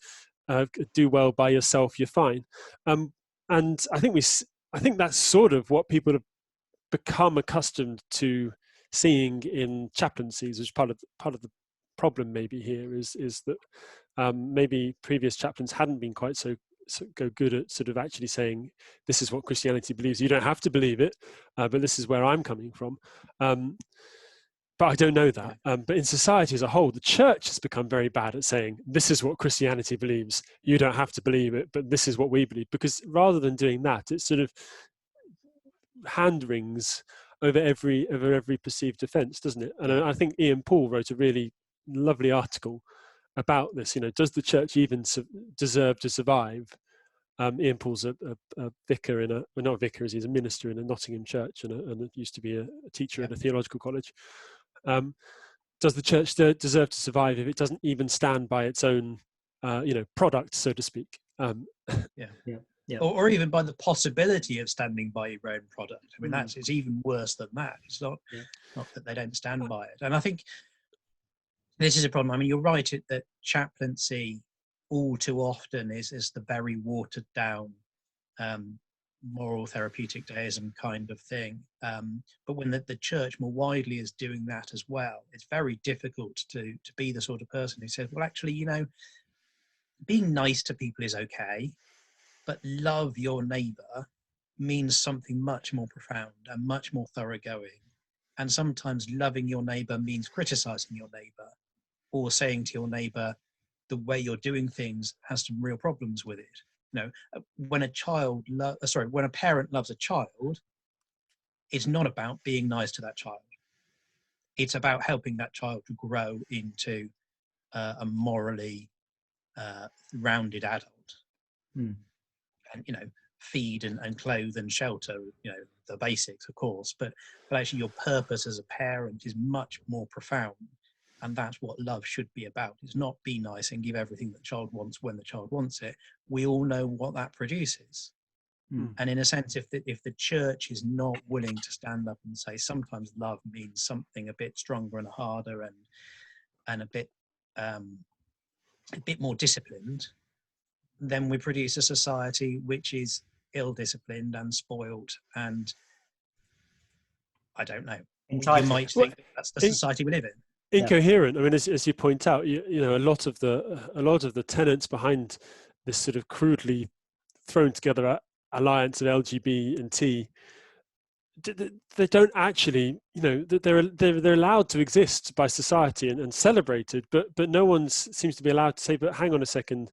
do well by yourself, you're fine. And I think that's sort of what people have become accustomed to seeing in chaplaincies, which part of the problem maybe here is that maybe previous chaplains hadn't been quite so good at sort of actually saying, this is what Christianity believes. You don't have to believe it, but this is where I'm coming from. But I don't know that. But in society as a whole, the church has become very bad at saying, this is what Christianity believes. You don't have to believe it, but this is what we believe. Because rather than doing that, it's sort of hand wrings over every perceived offence, doesn't it? And I think Ian Paul wrote a really lovely article about this. Does the church even deserve to survive? Ian Paul's a vicar not a vicar, he's a minister in a Nottingham church, and used to be a teacher at a theological college. Does the church deserve to survive if it doesn't even stand by its own, product, so to speak? Or even by the possibility of standing by your own product. I mean, it's even worse than that. It's not that they don't stand by it. And I think this is a problem. I mean, you're right that chaplaincy all too often is the very watered down moral therapeutic deism kind of thing. But when the church more widely is doing that as well, it's very difficult to be the sort of person who says, well, actually, being nice to people is okay, but love your neighbour means something much more profound and much more thoroughgoing. And sometimes loving your neighbour means criticising your neighbour, or saying to your neighbour, the way you're doing things has some real problems with it. When a parent loves a child, it's not about being nice to that child. It's about helping that child to grow into a morally rounded adult. And feed and clothe and shelter, the basics, of course, but actually your purpose as a parent is much more profound. And that's what love should be about. It's not be nice and give everything the child wants when the child wants it. We all know what that produces. And in a sense, if the church is not willing to stand up and say sometimes love means something a bit stronger and harder and a bit more disciplined, then we produce a society which is ill-disciplined and spoiled, and I don't know. Entitled. You might think that's the society we live in. Incoherent. I mean, as you point out, a lot of the tenets behind this sort of crudely thrown together alliance of LGB and T, they don't actually, they're allowed to exist by society and celebrated, but no one seems to be allowed to say, but hang on a second,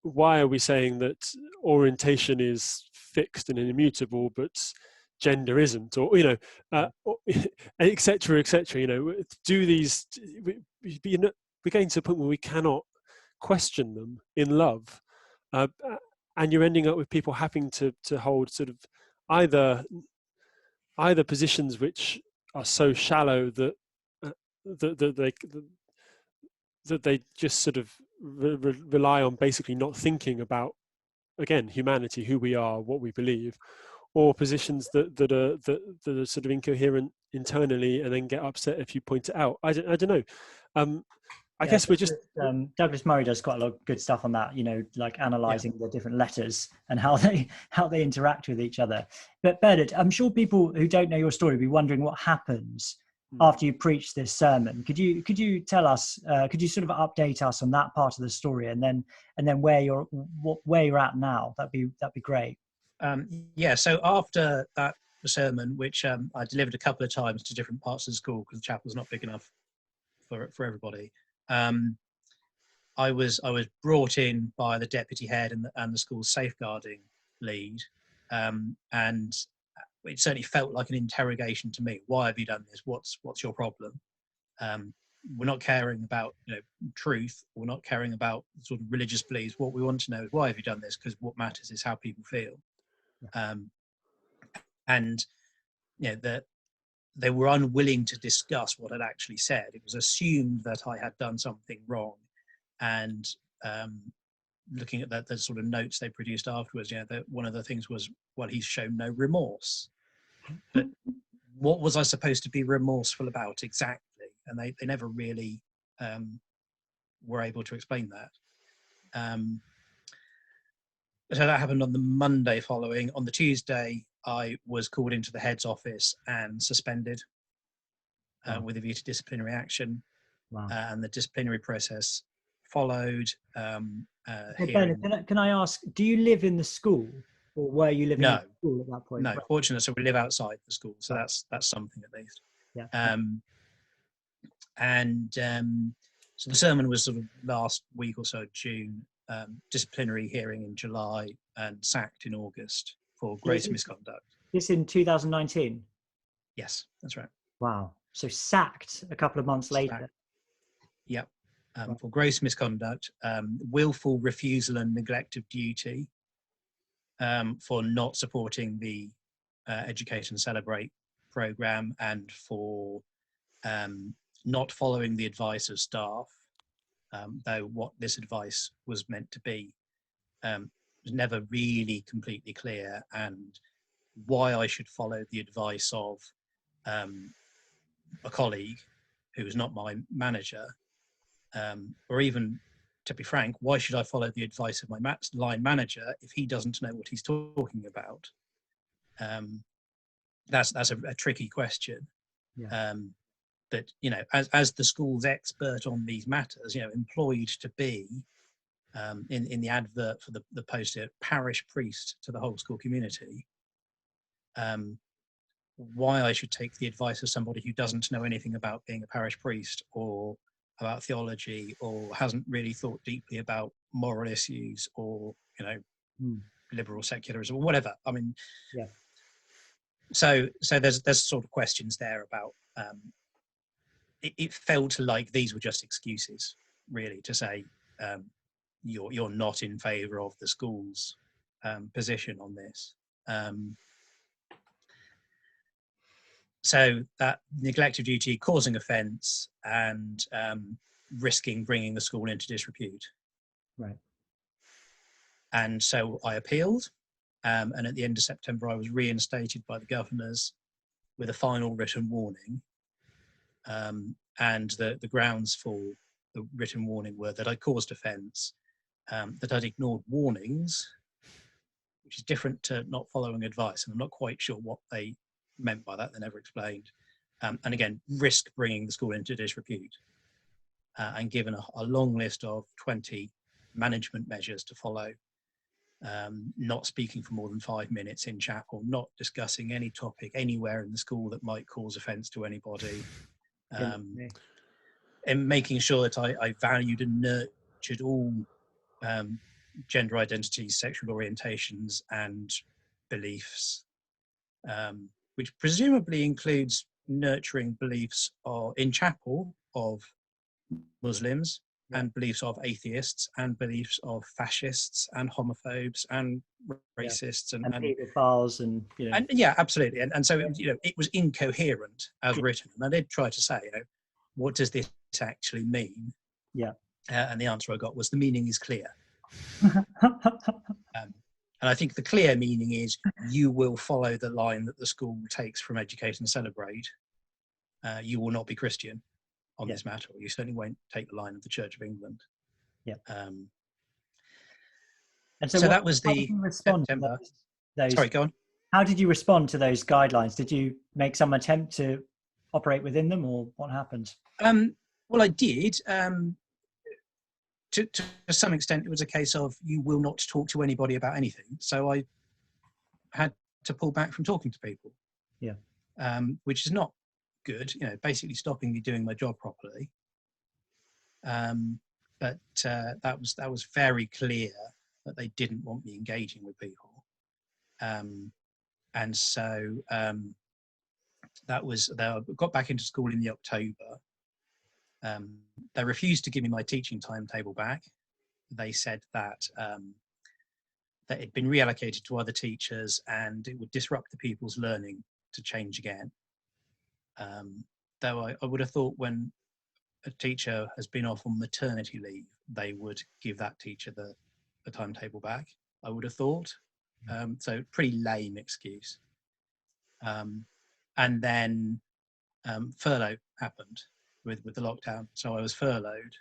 why are we saying that orientation is fixed and immutable, but gender isn't, or et cetera, do these, we're getting to a point where we cannot question them in love, and you're ending up with people having to hold sort of either positions which are so shallow that they just sort of rely on basically not thinking about, again, humanity, who we are, what we believe, or positions that are sort of incoherent internally and then get upset if you point it out. I don't know. I guess we're just Douglas Murray does quite a lot of good stuff on that, like analysing the different letters and how they interact with each other. But Bernard, I'm sure people who don't know your story will be wondering what happens after you preach this sermon. Could you tell us? Could you sort of update us on that part of the story, and then where you're at now? That'd be great. So after that sermon, which I delivered a couple of times to different parts of the school because the chapel's not big enough for everybody, I was brought in by the deputy head and the school's safeguarding lead, and it certainly felt like an interrogation to me. Why have you done this? What's your problem? We're not caring about truth. We're not caring about sort of religious beliefs. What we want to know is why have you done this? Because what matters is how people feel. And the they were unwilling to discuss what I'd actually said. It was assumed that I had done something wrong, and looking at the sort of notes they produced afterwards, one of the things was, well, he's shown no remorse. But what was I supposed to be remorseful about exactly? And they never really were able to explain that. So that happened on the Monday following. On the Tuesday, I was called into the head's office and suspended with a view to disciplinary action. Wow. And the disciplinary process followed. Bernard, can I ask, do you live in the school, or were you living in the school at that point? No, fortunately, so we live outside the school, so that's something at least. Yeah. So the sermon was sort of last week or so, June, disciplinary hearing in July, and sacked in August for gross misconduct. This in 2019? Yes, that's right. Wow. So sacked a couple of months later. Yep. For gross misconduct, willful refusal and neglect of duty, for not supporting the Educate and Celebrate programme, and for not following the advice of staff, though what this advice was meant to be was never really completely clear, and why I should follow the advice of a colleague who is not my manager, or even, to be frank, why should I follow the advice of my line manager if he doesn't know what he's talking about? That's a tricky question. Yeah. That, as the school's expert on these matters, employed to be in the advert for the poster, parish priest to the whole school community, why I should take the advice of somebody who doesn't know anything about being a parish priest, or about theology, or hasn't really thought deeply about moral issues, or liberal secularism, or whatever. I mean, yeah. So there's sort of questions there about. It felt like these were just excuses, really, to say you're not in favour of the school's position on this. So that neglect of duty, causing offence, and risking bringing the school into disrepute. Right. And so I appealed, and at the end of September I was reinstated by the governors with a final written warning. And the grounds for the written warning were that I caused offence, that I'd ignored warnings, which is different to not following advice, and I'm not quite sure what they meant by that. They never explained. And again, risk bringing the school into disrepute, and given a long list of 20 management measures to follow. Not speaking for more than 5 minutes in chapel, not discussing any topic anywhere in the school that might cause offence to anybody, and making sure that I valued and nurtured all gender identities, sexual orientations, and beliefs, which presumably includes nurturing beliefs in chapel of Muslims, and beliefs of atheists, and beliefs of fascists and homophobes and racists, and pedophiles, and yeah, absolutely. And so it was incoherent as written. And I did try to say, what does this actually mean? Yeah. And the answer I got was, the meaning is clear. And I think the clear meaning is, you will follow the line that the school takes from Educate and Celebrate. You will not be Christian on this matter, or you certainly won't take the line of the Church of England. Yeah. And so that was the September. Sorry, go on. How did you respond to those guidelines? Did you make some attempt to operate within them, or what happened? Well, I did. To some extent, it was a case of, you will not talk to anybody about anything. So I had to pull back from talking to people. Yeah. Which is not good, basically stopping me doing my job properly. But that was very clear that they didn't want me engaging with people. And so they got back into school in the October. They refused to give me my teaching timetable back. They said that that it'd been reallocated to other teachers, and it would disrupt the pupils' learning to change again. Though I would have thought when a teacher has been off on maternity leave, they would give that teacher the timetable back, I would have thought. So pretty lame excuse. And then furlough happened with the lockdown. So I was furloughed,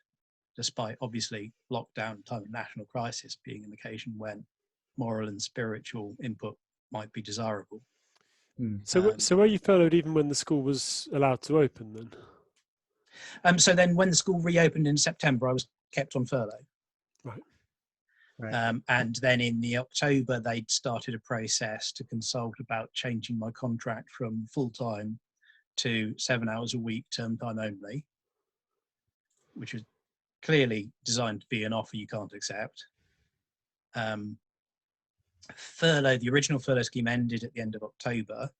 despite obviously lockdown time of national crisis being an occasion when moral and spiritual input might be desirable. So were you furloughed even when the school was allowed to open then? So then when the school reopened in September, I was kept on furlough. Right. And then in the October, they'd started a process to consult about changing my contract from full-time to 7 hours a week, term time only, which was clearly designed to be an offer you can't accept. Furlough, the original furlough scheme ended at the end of October,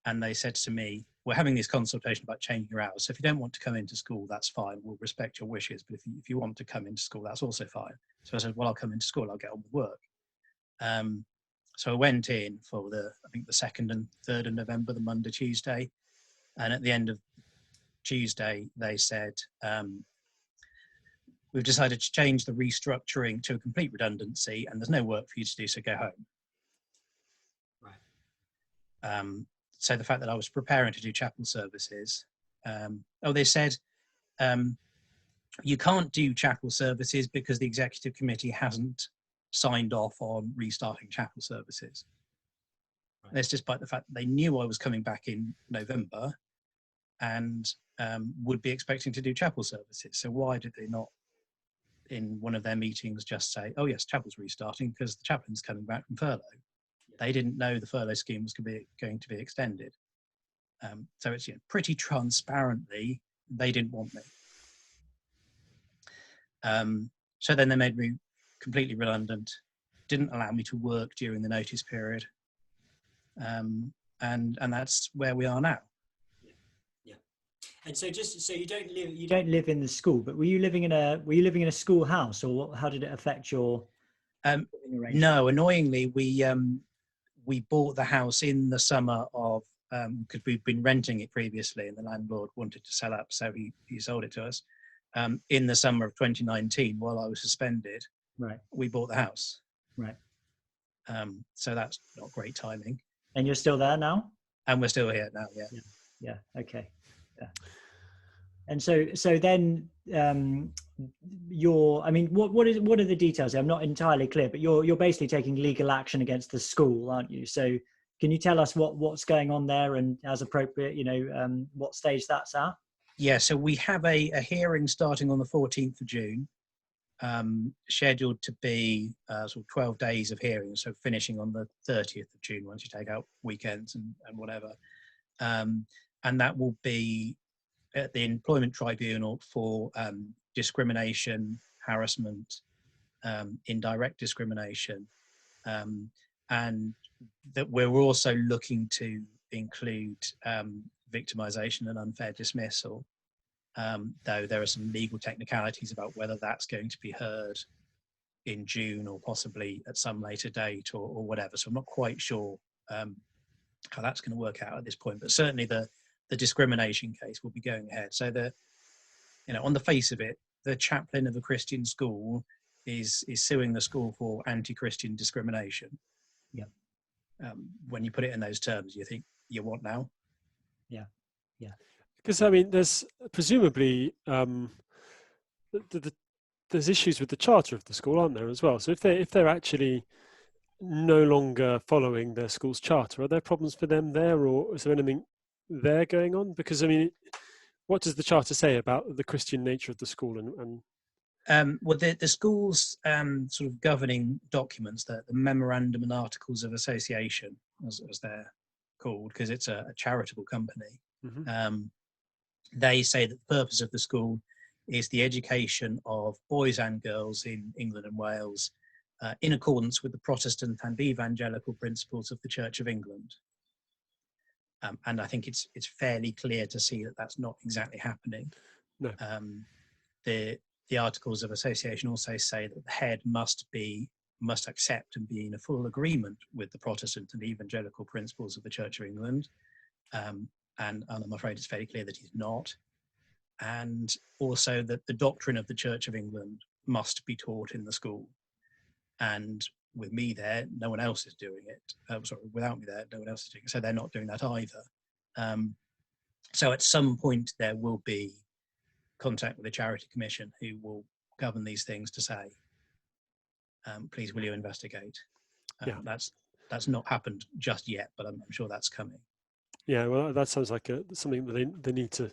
and they said to me, we're having this consultation about changing your hours. So if you don't want to come into school, that's fine. We'll respect your wishes. But if you want to come into school, that's also fine. So I said, well, I'll come into school. I'll get on with work. So I went in for I think the 2nd and 3rd of November, the Monday, Tuesday. And at the end of Tuesday, they said, we've decided to change the restructuring to a complete redundancy, and there's no work for you to do, so go home. Right. So the fact that I was preparing to do chapel services, they said, you can't do chapel services because the executive committee hasn't signed off on restarting chapel services. Right. That's despite the fact that they knew I was coming back in November and would be expecting to do chapel services. So why did they not, in one of their meetings, just say, oh yes, chapel's restarting because the chaplain's coming back from furlough? They didn't know the furlough scheme was going to be extended. So it's pretty transparently, they didn't want me. So then they made me completely redundant, didn't allow me to work during the notice period. And that's where we are now. Yeah. And so you don't live in the school, but were you living in a school house, or how did it affect your no, annoyingly, we bought the house in the summer of, because we'd been renting it previously and the landlord wanted to sell up, so he sold it to us. In the summer of 2019, while I was suspended, right, we bought the house. Right. So that's not great timing. And you're still there now? And we're still here now, yeah. Yeah, okay. Yeah. And so then what are the details? I'm not entirely clear, but you're basically taking legal action against the school, aren't you? So can you tell us what's going on there, and as appropriate, what stage that's at? Yeah, so we have a hearing starting on the 14th of June, scheduled to be sort of 12 days of hearings, so finishing on the 30th of June once you take out weekends and whatever. And that will be at the Employment Tribunal for discrimination, harassment, indirect discrimination, and that we're also looking to include victimisation and unfair dismissal, though there are some legal technicalities about whether that's going to be heard in June or possibly at some later date or whatever. So I'm not quite sure how that's going to work out at this point, but certainly the discrimination case will be going ahead. So on the face of it, the chaplain of a Christian school is suing the school for anti-Christian discrimination. Yeah. When you put it in those terms, you think, you what now? Yeah. Because there's presumably there's issues with the charter of the school, aren't there, as well? So if they're actually no longer following their school's charter, are there problems for them there, or is there anything there going on? Because what does the charter say about the Christian nature of the school well, the school's sort of governing documents, the memorandum and articles of association, as they're called, because it's a charitable company. Mm-hmm. They say that the purpose of the school is the education of boys and girls in England and Wales in accordance with the Protestant and evangelical principles of the Church of England. And I think it's fairly clear to see that that's not exactly happening. No. The articles of association also say that the head must accept and be in a full agreement with the Protestant and evangelical principles of the Church of England, and I'm afraid it's very clear that he's not. And also that the doctrine of the Church of England must be taught in the school. And with me there, no one else is doing it. Without me there, no one else is doing it. So they're not doing that either. So at some point there will be contact with the Charity Commission, who will govern these things, to say, please will you investigate? That's not happened just yet, but I'm sure that's coming. Yeah, well, that sounds like something that they need to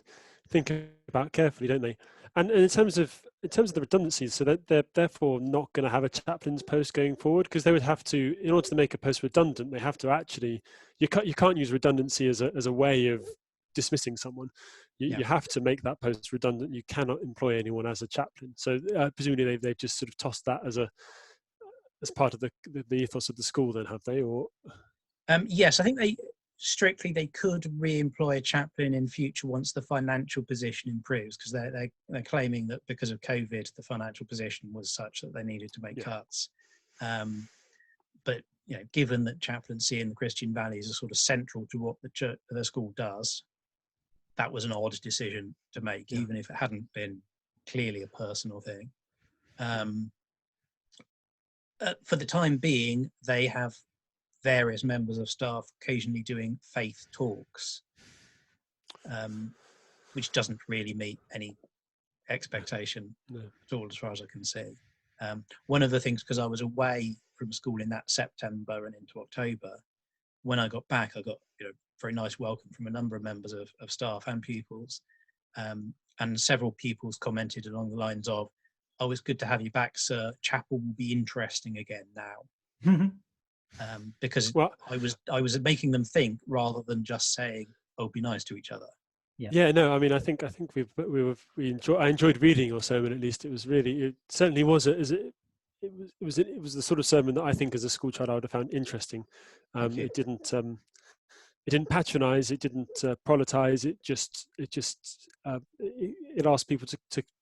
think about carefully, don't they? And in terms of the redundancies, so that they're therefore not going to have a chaplain's post going forward, because they would have to, in order to make a post redundant, they have to actually, you can't use redundancy as a way of dismissing someone. You have to make that post redundant. You cannot employ anyone as a chaplain. So presumably they've just sort of tossed that as part of the ethos of the school, then, have they? Or yes, I think they could re-employ a chaplain in future once the financial position improves, because they're claiming that because of COVID the financial position was such that they needed to make cuts. But given that chaplaincy and the Christian values are sort of central to what the school does, that was an odd decision to make, even if it hadn't been clearly a personal thing. For the time being, they have various members of staff occasionally doing faith talks, which doesn't really meet any expectation at all, as far as I can see. One of the things, because I was away from school in that September and into October, when I got back, I got very nice welcome from a number of members of staff and pupils, and several pupils commented along the lines of, "Oh, it's good to have you back, sir. Chapel will be interesting again now." Because I was making them think rather than just saying, "Oh, be nice to each other." Yeah, no, I mean, I think I enjoyed reading your sermon. At least it certainly was it was the sort of sermon that I think as a school child I would have found interesting. It didn't patronize, it didn't proletize, it asked people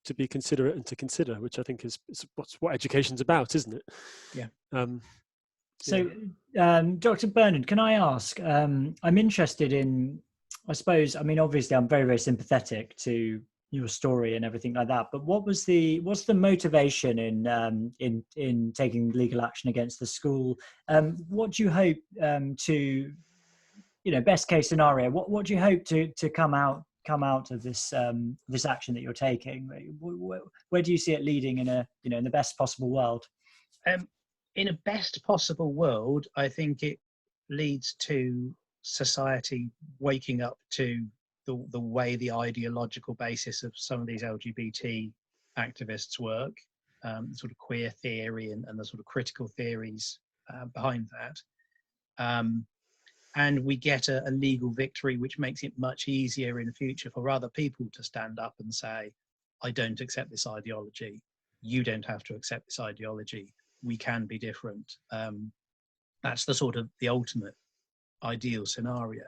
to be considerate and to consider, which I think is what education's about, isn't it? Yeah. So, Dr. Bernard, can I ask, I'm interested in, I suppose, I mean, obviously I'm very, very sympathetic to your story and everything like that, but what's the motivation in taking legal action against the school? What do you hope to, best case scenario, what do you hope to come out of this this action that you're taking? Where do you see it leading in in the best possible world? In a best possible world, I think it leads to society waking up to the way the ideological basis of some of these LGBT activists work, sort of queer theory and the sort of critical theories behind that. And we get a legal victory, which makes it much easier in the future for other people to stand up and say, "I don't accept this ideology. You don't have to accept this ideology. We can be different." That's the ultimate ideal scenario.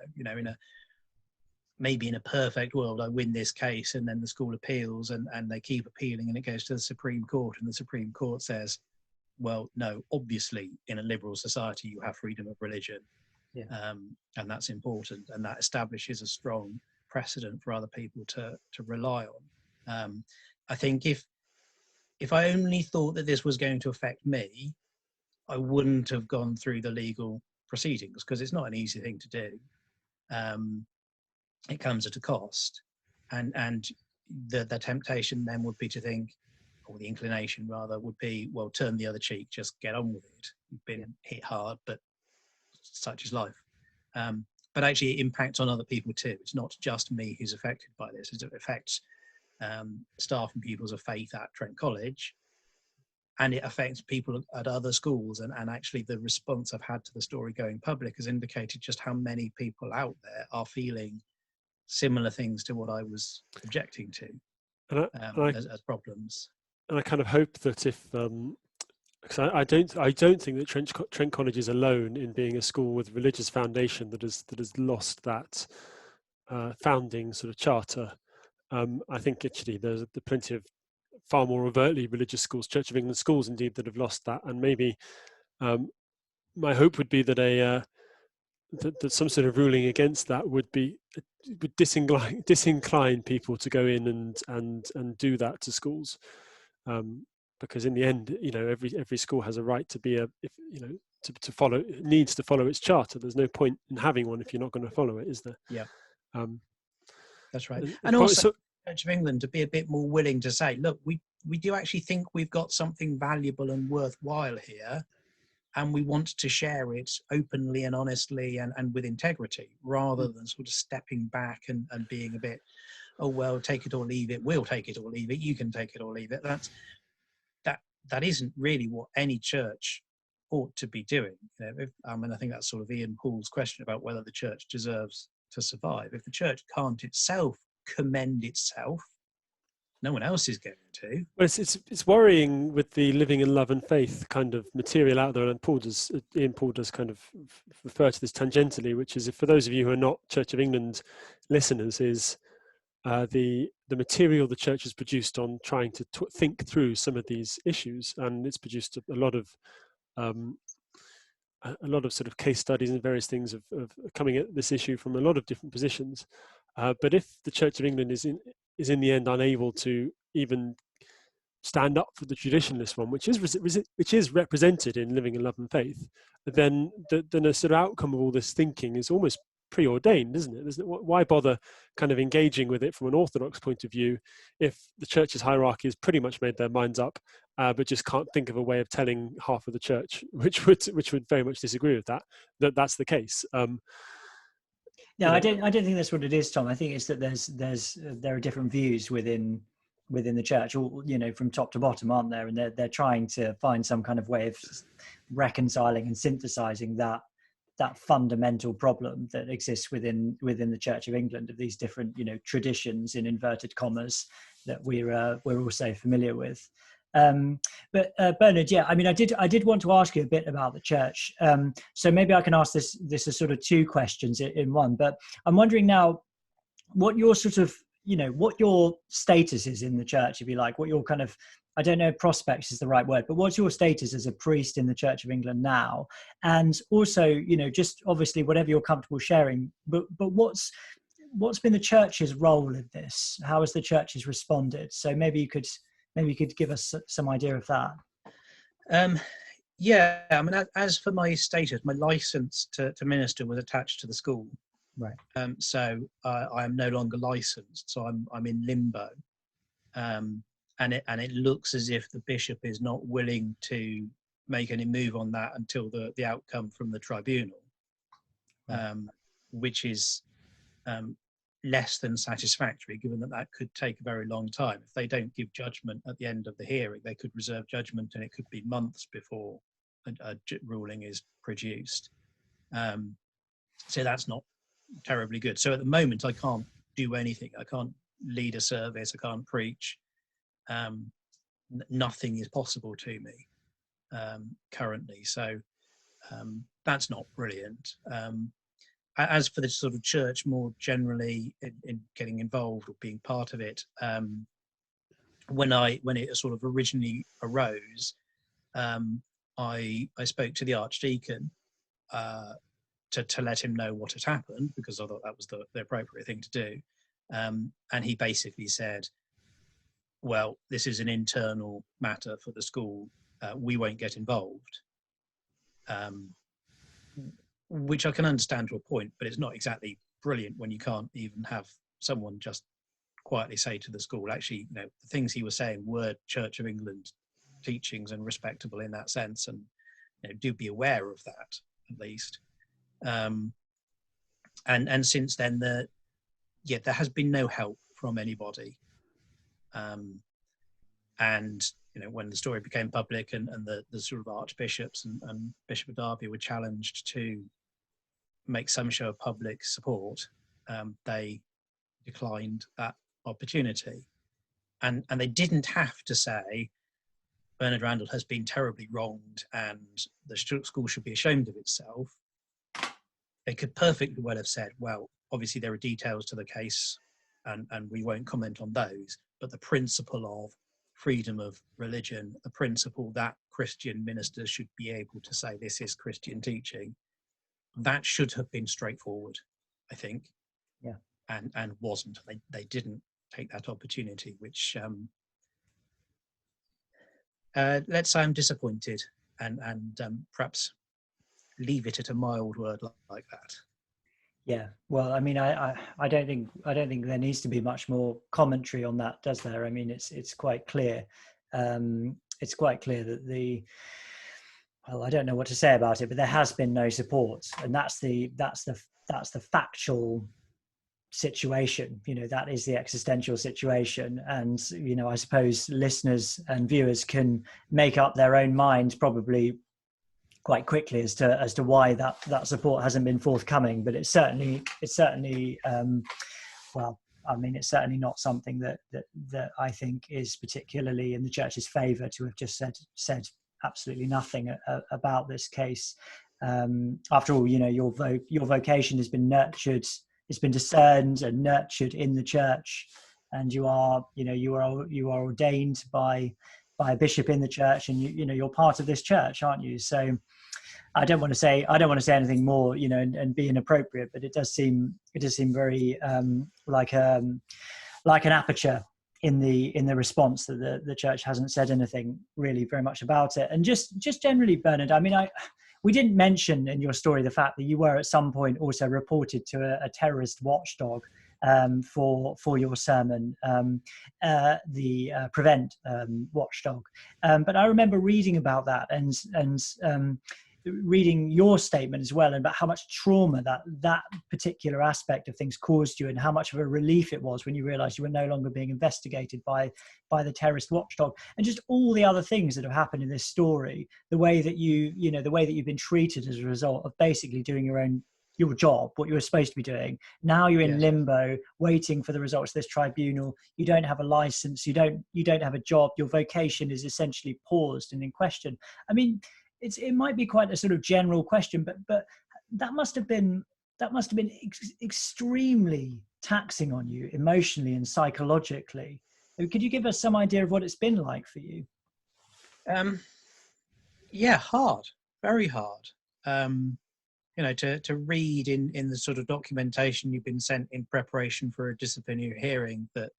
Maybe in a perfect world, I win this case and then the school appeals and they keep appealing and it goes to the Supreme Court and the Supreme Court says, well, no, obviously in a liberal society you have freedom of religion. And that's important, and that establishes a strong precedent for other people to rely on. I think if I only thought that this was going to affect me, I wouldn't have gone through the legal proceedings, because it's not an easy thing to do. It comes at a cost, and the temptation then would be to think, or the inclination rather, would be, well, turn the other cheek, just get on with it. You've been hit hard, but such is life. But actually it impacts on other people too. It's not just me who's affected by this. It affects staff and pupils of faith at Trent College, and it affects people at other schools. And actually the response I've had to the story going public has indicated just how many people out there are feeling similar things to what I was objecting to as problems. And I kind of hope that if because I don't think that Trent College is alone in being a school with religious foundation that has lost that founding sort of charter. I think actually there's plenty of far more overtly religious schools, Church of England schools indeed, that have lost that. And maybe my hope would be that that some sort of ruling against that would disincline people to go in and do that to schools, because in the end, every school has a right to be to follow, needs to follow its charter. There's no point in having one if you're not going to follow it, is there? Yeah, that's right. And And also, the Church of England to be a bit more willing to say, look, we do actually think we've got something valuable and worthwhile here, and we want to share it openly and honestly and with integrity, rather than sort of stepping back and being a bit, oh, well, take it or leave it. We'll take it or leave it. You can take it or leave it. That isn't really what any church ought to be doing. I think that's sort of Ian Paul's question about whether the church deserves to survive. If the church can't itself commend itself, no one else is going to. Well, it's worrying with the living in love and faith kind of material out there, and Ian Paul does kind of refer to this tangentially, which is, for those of you who are not Church of England listeners, is the material the church has produced on trying to think through some of these issues, and it's produced a lot of sort of case studies and various things of coming at this issue from a lot of different positions. But if the Church of England is in the end unable to even stand up for the traditionalist one, which is represented in Living in Love and Faith, then a sort of outcome of all this thinking is almost preordained, isn't it? Why bother kind of engaging with it from an orthodox point of view if the church's hierarchy has pretty much made their minds up, but just can't think of a way of telling half of the church, which would very much disagree with that's the case. No, I don't think that's what it is, Tom. I think it's that there are different views within the church, all from top to bottom, aren't there? And they're trying to find some kind of way of reconciling and synthesizing that fundamental problem that exists within the Church of England, of these different traditions in inverted commas that we're all so familiar with. But Bernard, yeah, I mean, I did want to ask you a bit about the church. So maybe I can ask this as sort of two questions in one. But I'm wondering now what your sort of what your status is in the church, if you like, what your kind of, I don't know if prospects is the right word, but what's your status as a priest in the Church of England now? And also, just obviously whatever you're comfortable sharing, but what's been the church's role in this? How has the church responded? So maybe you could give us some idea of that. Yeah, I mean, as for my status, my license to minister was attached to the school. Right. So I am no longer licensed, so I'm in limbo. And it looks as if the bishop is not willing to make any move on that until the outcome from the tribunal, which is less than satisfactory, given that could take a very long time. If they don't give judgment at the end of the hearing, they could reserve judgment, and it could be months before a ruling is produced. So that's not terribly good. So at the moment, I can't do anything. I can't lead a service. I can't preach. Nothing is possible to me currently. So that's not brilliant. As for the sort of church more generally in getting involved or being part of it, when it sort of originally arose, I spoke to the Archdeacon to let him know what had happened, because I thought that was the appropriate thing to do. And he basically said, well, this is an internal matter for the school. We won't get involved. Which I can understand to a point, but it's not exactly brilliant when you can't even have someone just quietly say to the school, actually, the things he was saying were Church of England teachings and respectable in that sense, and do be aware of that at least. And since then, there has been no help from anybody. And when the story became public and the sort of archbishops and Bishop of Derby were challenged to make some show of public support, they declined that opportunity. And they didn't have to say, Bernard Randall has been terribly wronged and the school should be ashamed of itself. They could perfectly well have said, well, obviously there are details to the case and we won't comment on those, but the principle of freedom of religion, the principle that Christian ministers should be able to say this is Christian teaching, that should have been straightforward, I think. Yeah. And wasn't. They didn't take that opportunity, which let's say I'm disappointed, and perhaps leave it at a mild word like that. Yeah, well, I mean, I don't think there needs to be much more commentary on that, does there? I mean, it's quite clear. It's quite clear that well, I don't know what to say about it, but there has been no support, and that's the factual situation. You know, that is the existential situation, and you know, I suppose listeners and viewers can make up their own minds probably quite quickly as to why that support hasn't been forthcoming. But it's certainly well, I mean, it's certainly not something that I think is particularly in the church's favour to have just said absolutely nothing about this case. After all, you know, your vocation has been nurtured, it's been discerned and nurtured in the church, and you are ordained by a bishop in the church, and you know you're part of this church, aren't you? So I don't want to say anything more, you know, and be inappropriate, but it does seem very like an aperture in the response that the church hasn't said anything really very much about it. And just generally, Bernard, I mean, we didn't mention in your story the fact that you were at some point also reported to a terrorist watchdog for your sermon, the Prevent watchdog. But I remember reading about that and reading your statement as well, and about how much trauma that particular aspect of things caused you, and how much of a relief it was when you realized you were no longer being investigated by the terrorist watchdog, and just all the other things that have happened in this story, the way that the way that you've been treated as a result of basically doing your job, what you were supposed to be doing. Now you're in limbo, waiting for the results of this tribunal. You don't have a license. You don't have a job. Your vocation is essentially paused and in question. I mean, it might be quite a sort of general question, but that must have been extremely taxing on you emotionally and psychologically. Could you give us some idea of what it's been like for you? Yeah, hard, very hard. You know, to read in the sort of documentation you've been sent in preparation for a disciplinary hearing that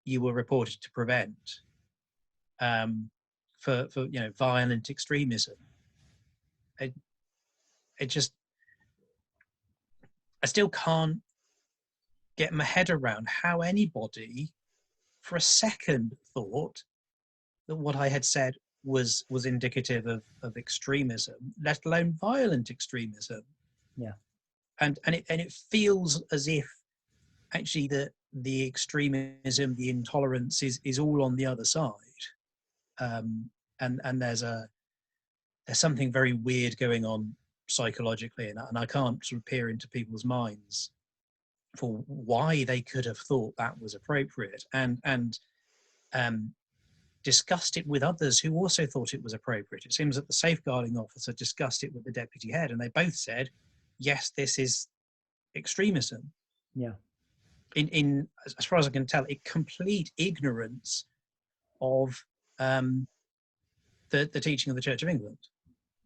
you were reported to Prevent for you know, violent extremism. I still can't get my head around how anybody for a second thought that what I had said was indicative of extremism, let alone violent extremism. Yeah. And it feels as if actually the extremism, the intolerance is all on the other side. And there's something very weird going on psychologically, and I can't sort of peer into people's minds for why they could have thought that was appropriate, and discussed it with others who also thought it was appropriate. It seems that the safeguarding officer discussed it with the deputy head, and they both said, yes, this is extremism. Yeah. In as far as I can tell, a complete ignorance of the teaching of the Church of England.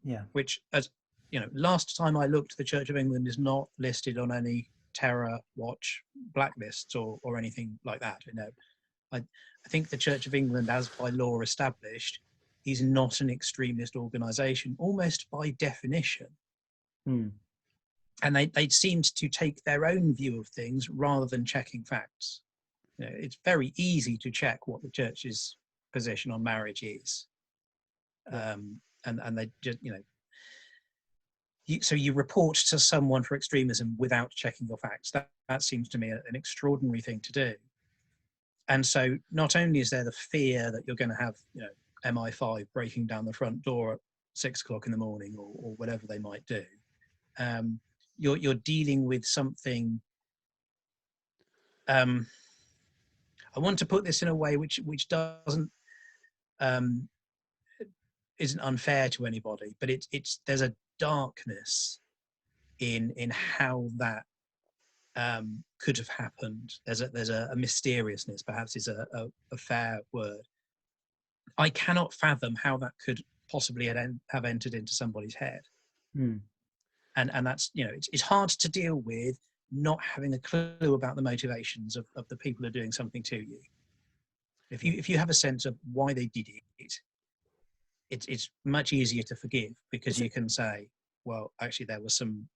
Yeah. Which, as you know, last time I looked, the Church of England is not listed on any terror watch blacklists or anything like that. You know, I think the Church of England, as by law established, is not an extremist organisation, almost by definition. And they seemed to take their own view of things rather than checking facts. You know, it's very easy to check what the Church's position on marriage is. And they just, you know, so you report to someone for extremism without checking your facts. That seems to me an extraordinary thing to do. And so not only is there the fear that you're going to have, you know, MI5 breaking down the front door at 6 o'clock in the morning or whatever they might do, you're dealing with something. I want to put this in a way which doesn't isn't unfair to anybody, but there's a darkness in how that could have happened. There's a mysteriousness, perhaps is a fair word. I cannot fathom how that could possibly have entered into somebody's head. And that's, you know, it's hard to deal with not having a clue about the motivations of the people who are doing something to you. If you have a sense of why they did it, it's much easier to forgive, because you can say, well, actually there were some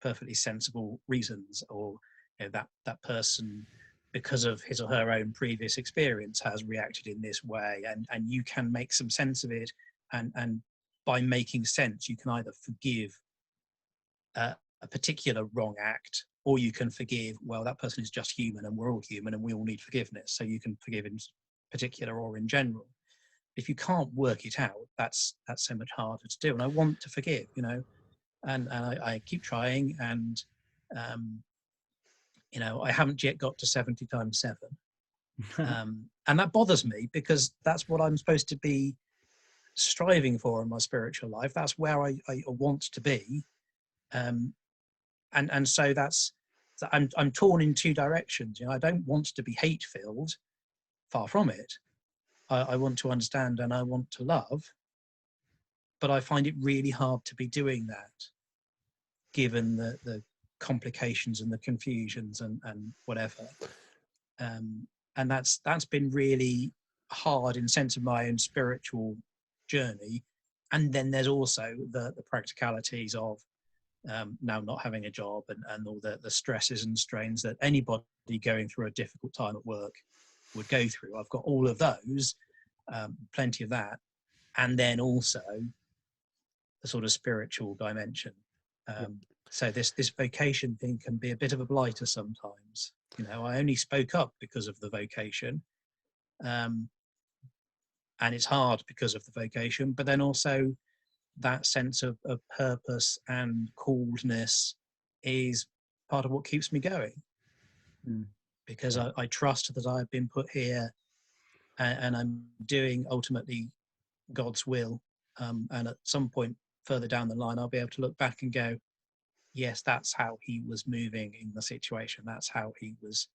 perfectly sensible reasons, or, you know, that person, because of his or her own previous experience, has reacted in this way, and you can make some sense of it, and by making sense you can either forgive a particular wrong act, or you can forgive, well, that person is just human and we're all human and we all need forgiveness, so you can forgive in particular or in general. If you can't work it out, that's so much harder to do. And I want to forgive, you know, and I keep trying, and you know, I haven't yet got to 70 times 7. And that bothers me, because that's what I'm supposed to be striving for in my spiritual life. That's where I want to be. And so I'm torn in two directions. You know, I don't want to be hate-filled, far from it. I want to understand and I want to love, but I find it really hard to be doing that, given the complications and the confusions and whatever. And that's been really hard in the sense of my own spiritual journey. And then there's also the practicalities of now not having a job, and all the stresses and strains that anybody going through a difficult time at work would go through. I've got all of those, plenty of that, and then also the sort of spiritual dimension. So this vocation thing can be a bit of a blighter sometimes. You know, I only spoke up because of the vocation, and it's hard because of the vocation, but then also that sense of purpose and calledness is part of what keeps me going. Because I trust that I've been put here, and I'm doing ultimately God's will, and at some point further down the line I'll be able to look back and go, yes, that's how he was moving in the situation, that's how he was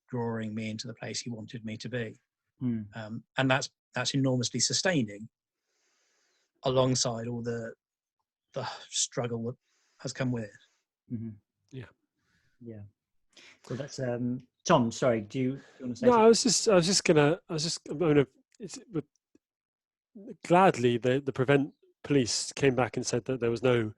drawing me into the place he wanted me to be. And that's enormously sustaining, alongside all the struggle that has come with it. Yeah. Well, that's Tom. Sorry, do you want to say? No, something? I was gonna. Gladly, the Prevent police came back and said that there was no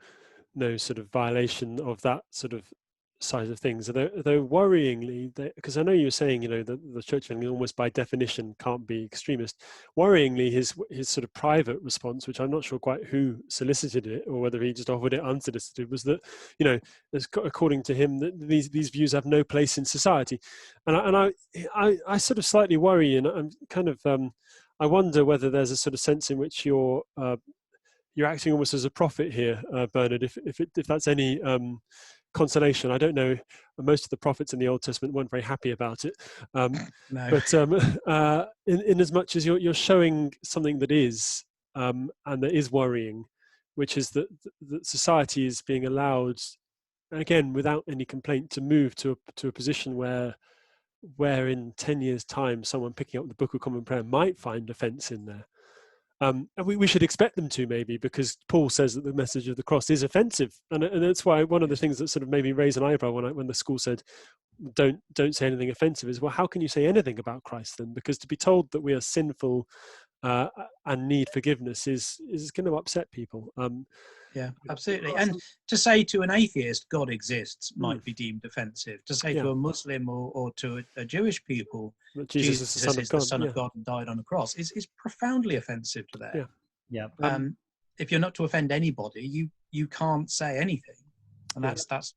sort of violation of that sort of side of things. Though worryingly, because I know you were saying, you know, that the church family almost by definition can't be extremist. Worryingly, his sort of private response, which I'm not sure quite who solicited it or whether he just offered it unsolicited, was that, you know, according to him, that these views have no place in society. And I sort of slightly worry, and I'm kind of I wonder whether there's a sort of sense in which you're acting almost as a prophet here, Bernard, if that's any consolation. I don't know, most of the prophets in the Old Testament weren't very happy about it, No. but in as much as you're showing something that is and that is worrying, which is that society is being allowed, again without any complaint, to move to a position where in 10 years' time someone picking up the Book of Common Prayer might find offence in there. And we should expect them to, maybe, because Paul says that the message of the cross is offensive, and that's why one of the things that sort of made me raise an eyebrow when the school said don't say anything offensive is, well, how can you say anything about Christ then? Because to be told that we are sinful and need forgiveness is going to upset people. Yeah, absolutely. And to say to an atheist God exists might be deemed offensive. To say to a Muslim or to a Jewish people Jesus is the Son of God and died on a cross is profoundly offensive to them. Yeah. If you're not to offend anybody, you can't say anything, and that's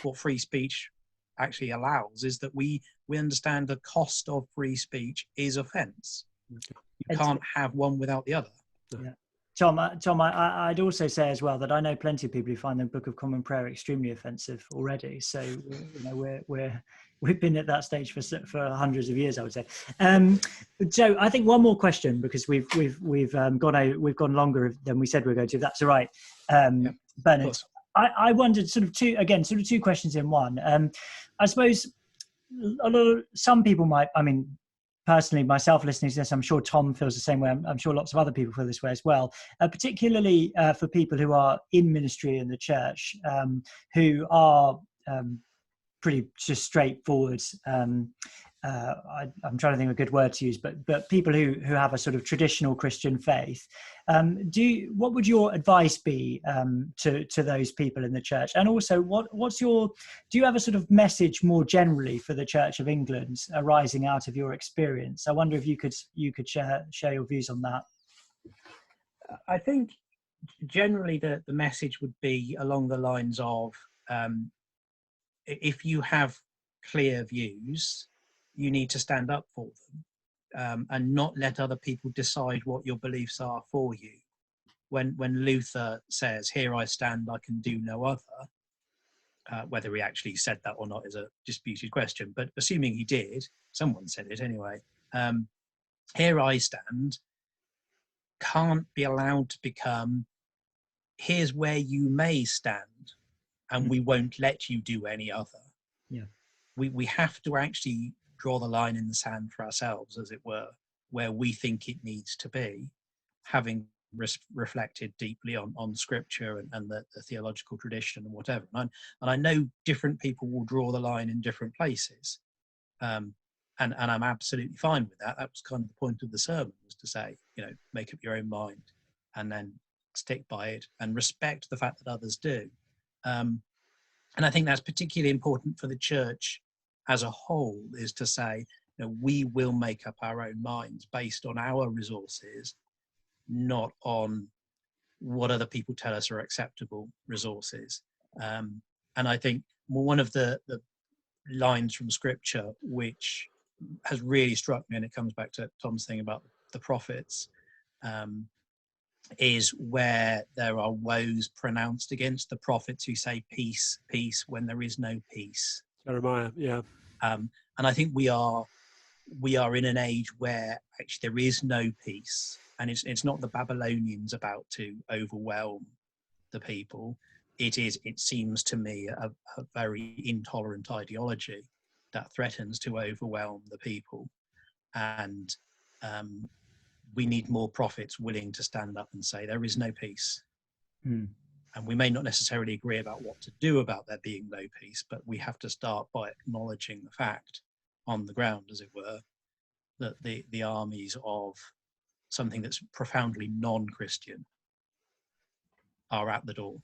what free speech actually allows, is that we understand the cost of free speech is offence. You can't have one without the other. Yeah. Tom, I'd also say as well that I know plenty of people who find the Book of Common Prayer extremely offensive already. So, you know, we've been at that stage for hundreds of years, I would say. So I think one more question, because we've gone longer than we said we were going to. If that's all right, Bernard. I wondered sort of two questions in one. I suppose some people might. I mean, personally, myself listening to this, I'm sure Tom feels the same way. I'm sure lots of other people feel this way as well, particularly for people who are in ministry in the church, who are pretty just straightforward. I'm trying to think of a good word to use, but people who have a sort of traditional Christian faith. What would your advice be to those people in the church? And also, do you have a sort of message more generally for the Church of England arising out of your experience? I wonder if you could share your views on that. I think generally the message would be along the lines of, if you have clear views, you need to stand up for them, and not let other people decide what your beliefs are for you. When Luther says, "Here I stand, I can do no other," whether he actually said that or not is a disputed question, but assuming he did, someone said it anyway. "Here I stand" can't be allowed to become, "Here's where you may stand, and we won't let you do any other." Yeah. We have to actually draw the line in the sand for ourselves, as it were, where we think it needs to be, having reflected deeply on scripture and the theological tradition and whatever. And I know different people will draw the line in different places. And I'm absolutely fine with that. That was kind of the point of the sermon, was to say, make up your own mind and then stick by it and respect the fact that others do. And I think that's particularly important for the church as a whole, is to say, we will make up our own minds based on our resources, not on what other people tell us are acceptable resources. And I think one of the lines from scripture which has really struck me, and it comes back to Tom's thing about the prophets, is where there are woes pronounced against the prophets who say peace, peace, when there is no peace. Jeremiah, yeah. And I think we are in an age where actually there is no peace, and it's not the Babylonians about to overwhelm the people. It seems to me a very intolerant ideology that threatens to overwhelm the people, and we need more prophets willing to stand up and say there is no peace. And we may not necessarily agree about what to do about there being no peace, but we have to start by acknowledging the fact on the ground, as it were, that the armies of something that's profoundly non-Christian are at the door.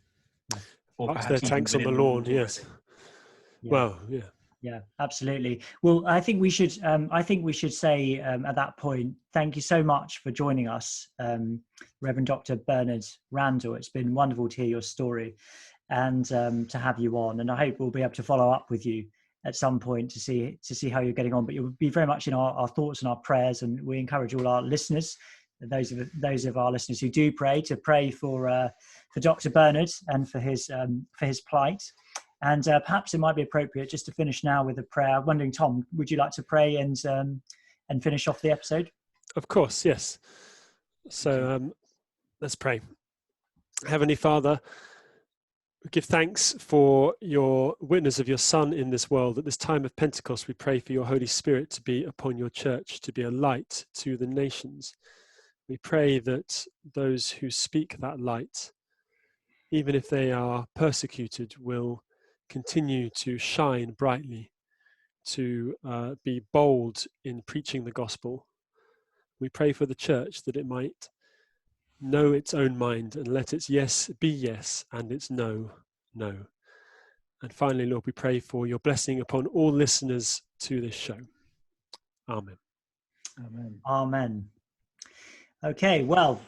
Or perhaps their tanks on the lawn, yes. Yeah. Well, yeah. Yeah, absolutely. Well, I think we should say at that point, thank you so much for joining us, Reverend Dr. Bernard Randall. It's been wonderful to hear your story and to have you on. And I hope we'll be able to follow up with you at some point to see how you're getting on. But you'll be very much in our thoughts and our prayers, and we encourage all our listeners, those of our listeners who do pray, to pray for Dr. Bernard and for his plight. And perhaps it might be appropriate just to finish now with a prayer. I'm wondering, Tom, would you like to pray and finish off the episode? Of course, yes. So let's pray. Heavenly Father, we give thanks for your witness of your Son in this world. At this time of Pentecost, we pray for your Holy Spirit to be upon your church, to be a light to the nations. We pray that those who speak that light, even if they are persecuted, will continue to shine brightly, to be bold in preaching the gospel. We pray for the church that it might know its own mind and let its yes be yes and its no, no. And finally, Lord, we pray for your blessing upon all listeners to this show. Amen. Amen. Amen. Okay, well,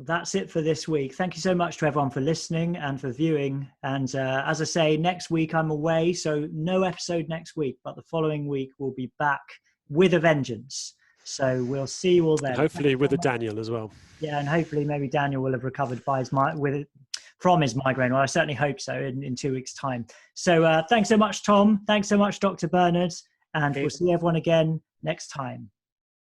that's it for this week. Thank you so much to everyone for listening and for viewing. And as I say, next week I'm away, so no episode next week, but the following week we'll be back with a vengeance. So we'll see you all then. And hopefully with a Daniel as well. Yeah, and hopefully maybe Daniel will have recovered from his migraine. Well, I certainly hope so in 2 weeks' time. So thanks so much, Tom. Thanks so much, Dr. Bernard. And we'll see everyone again next time.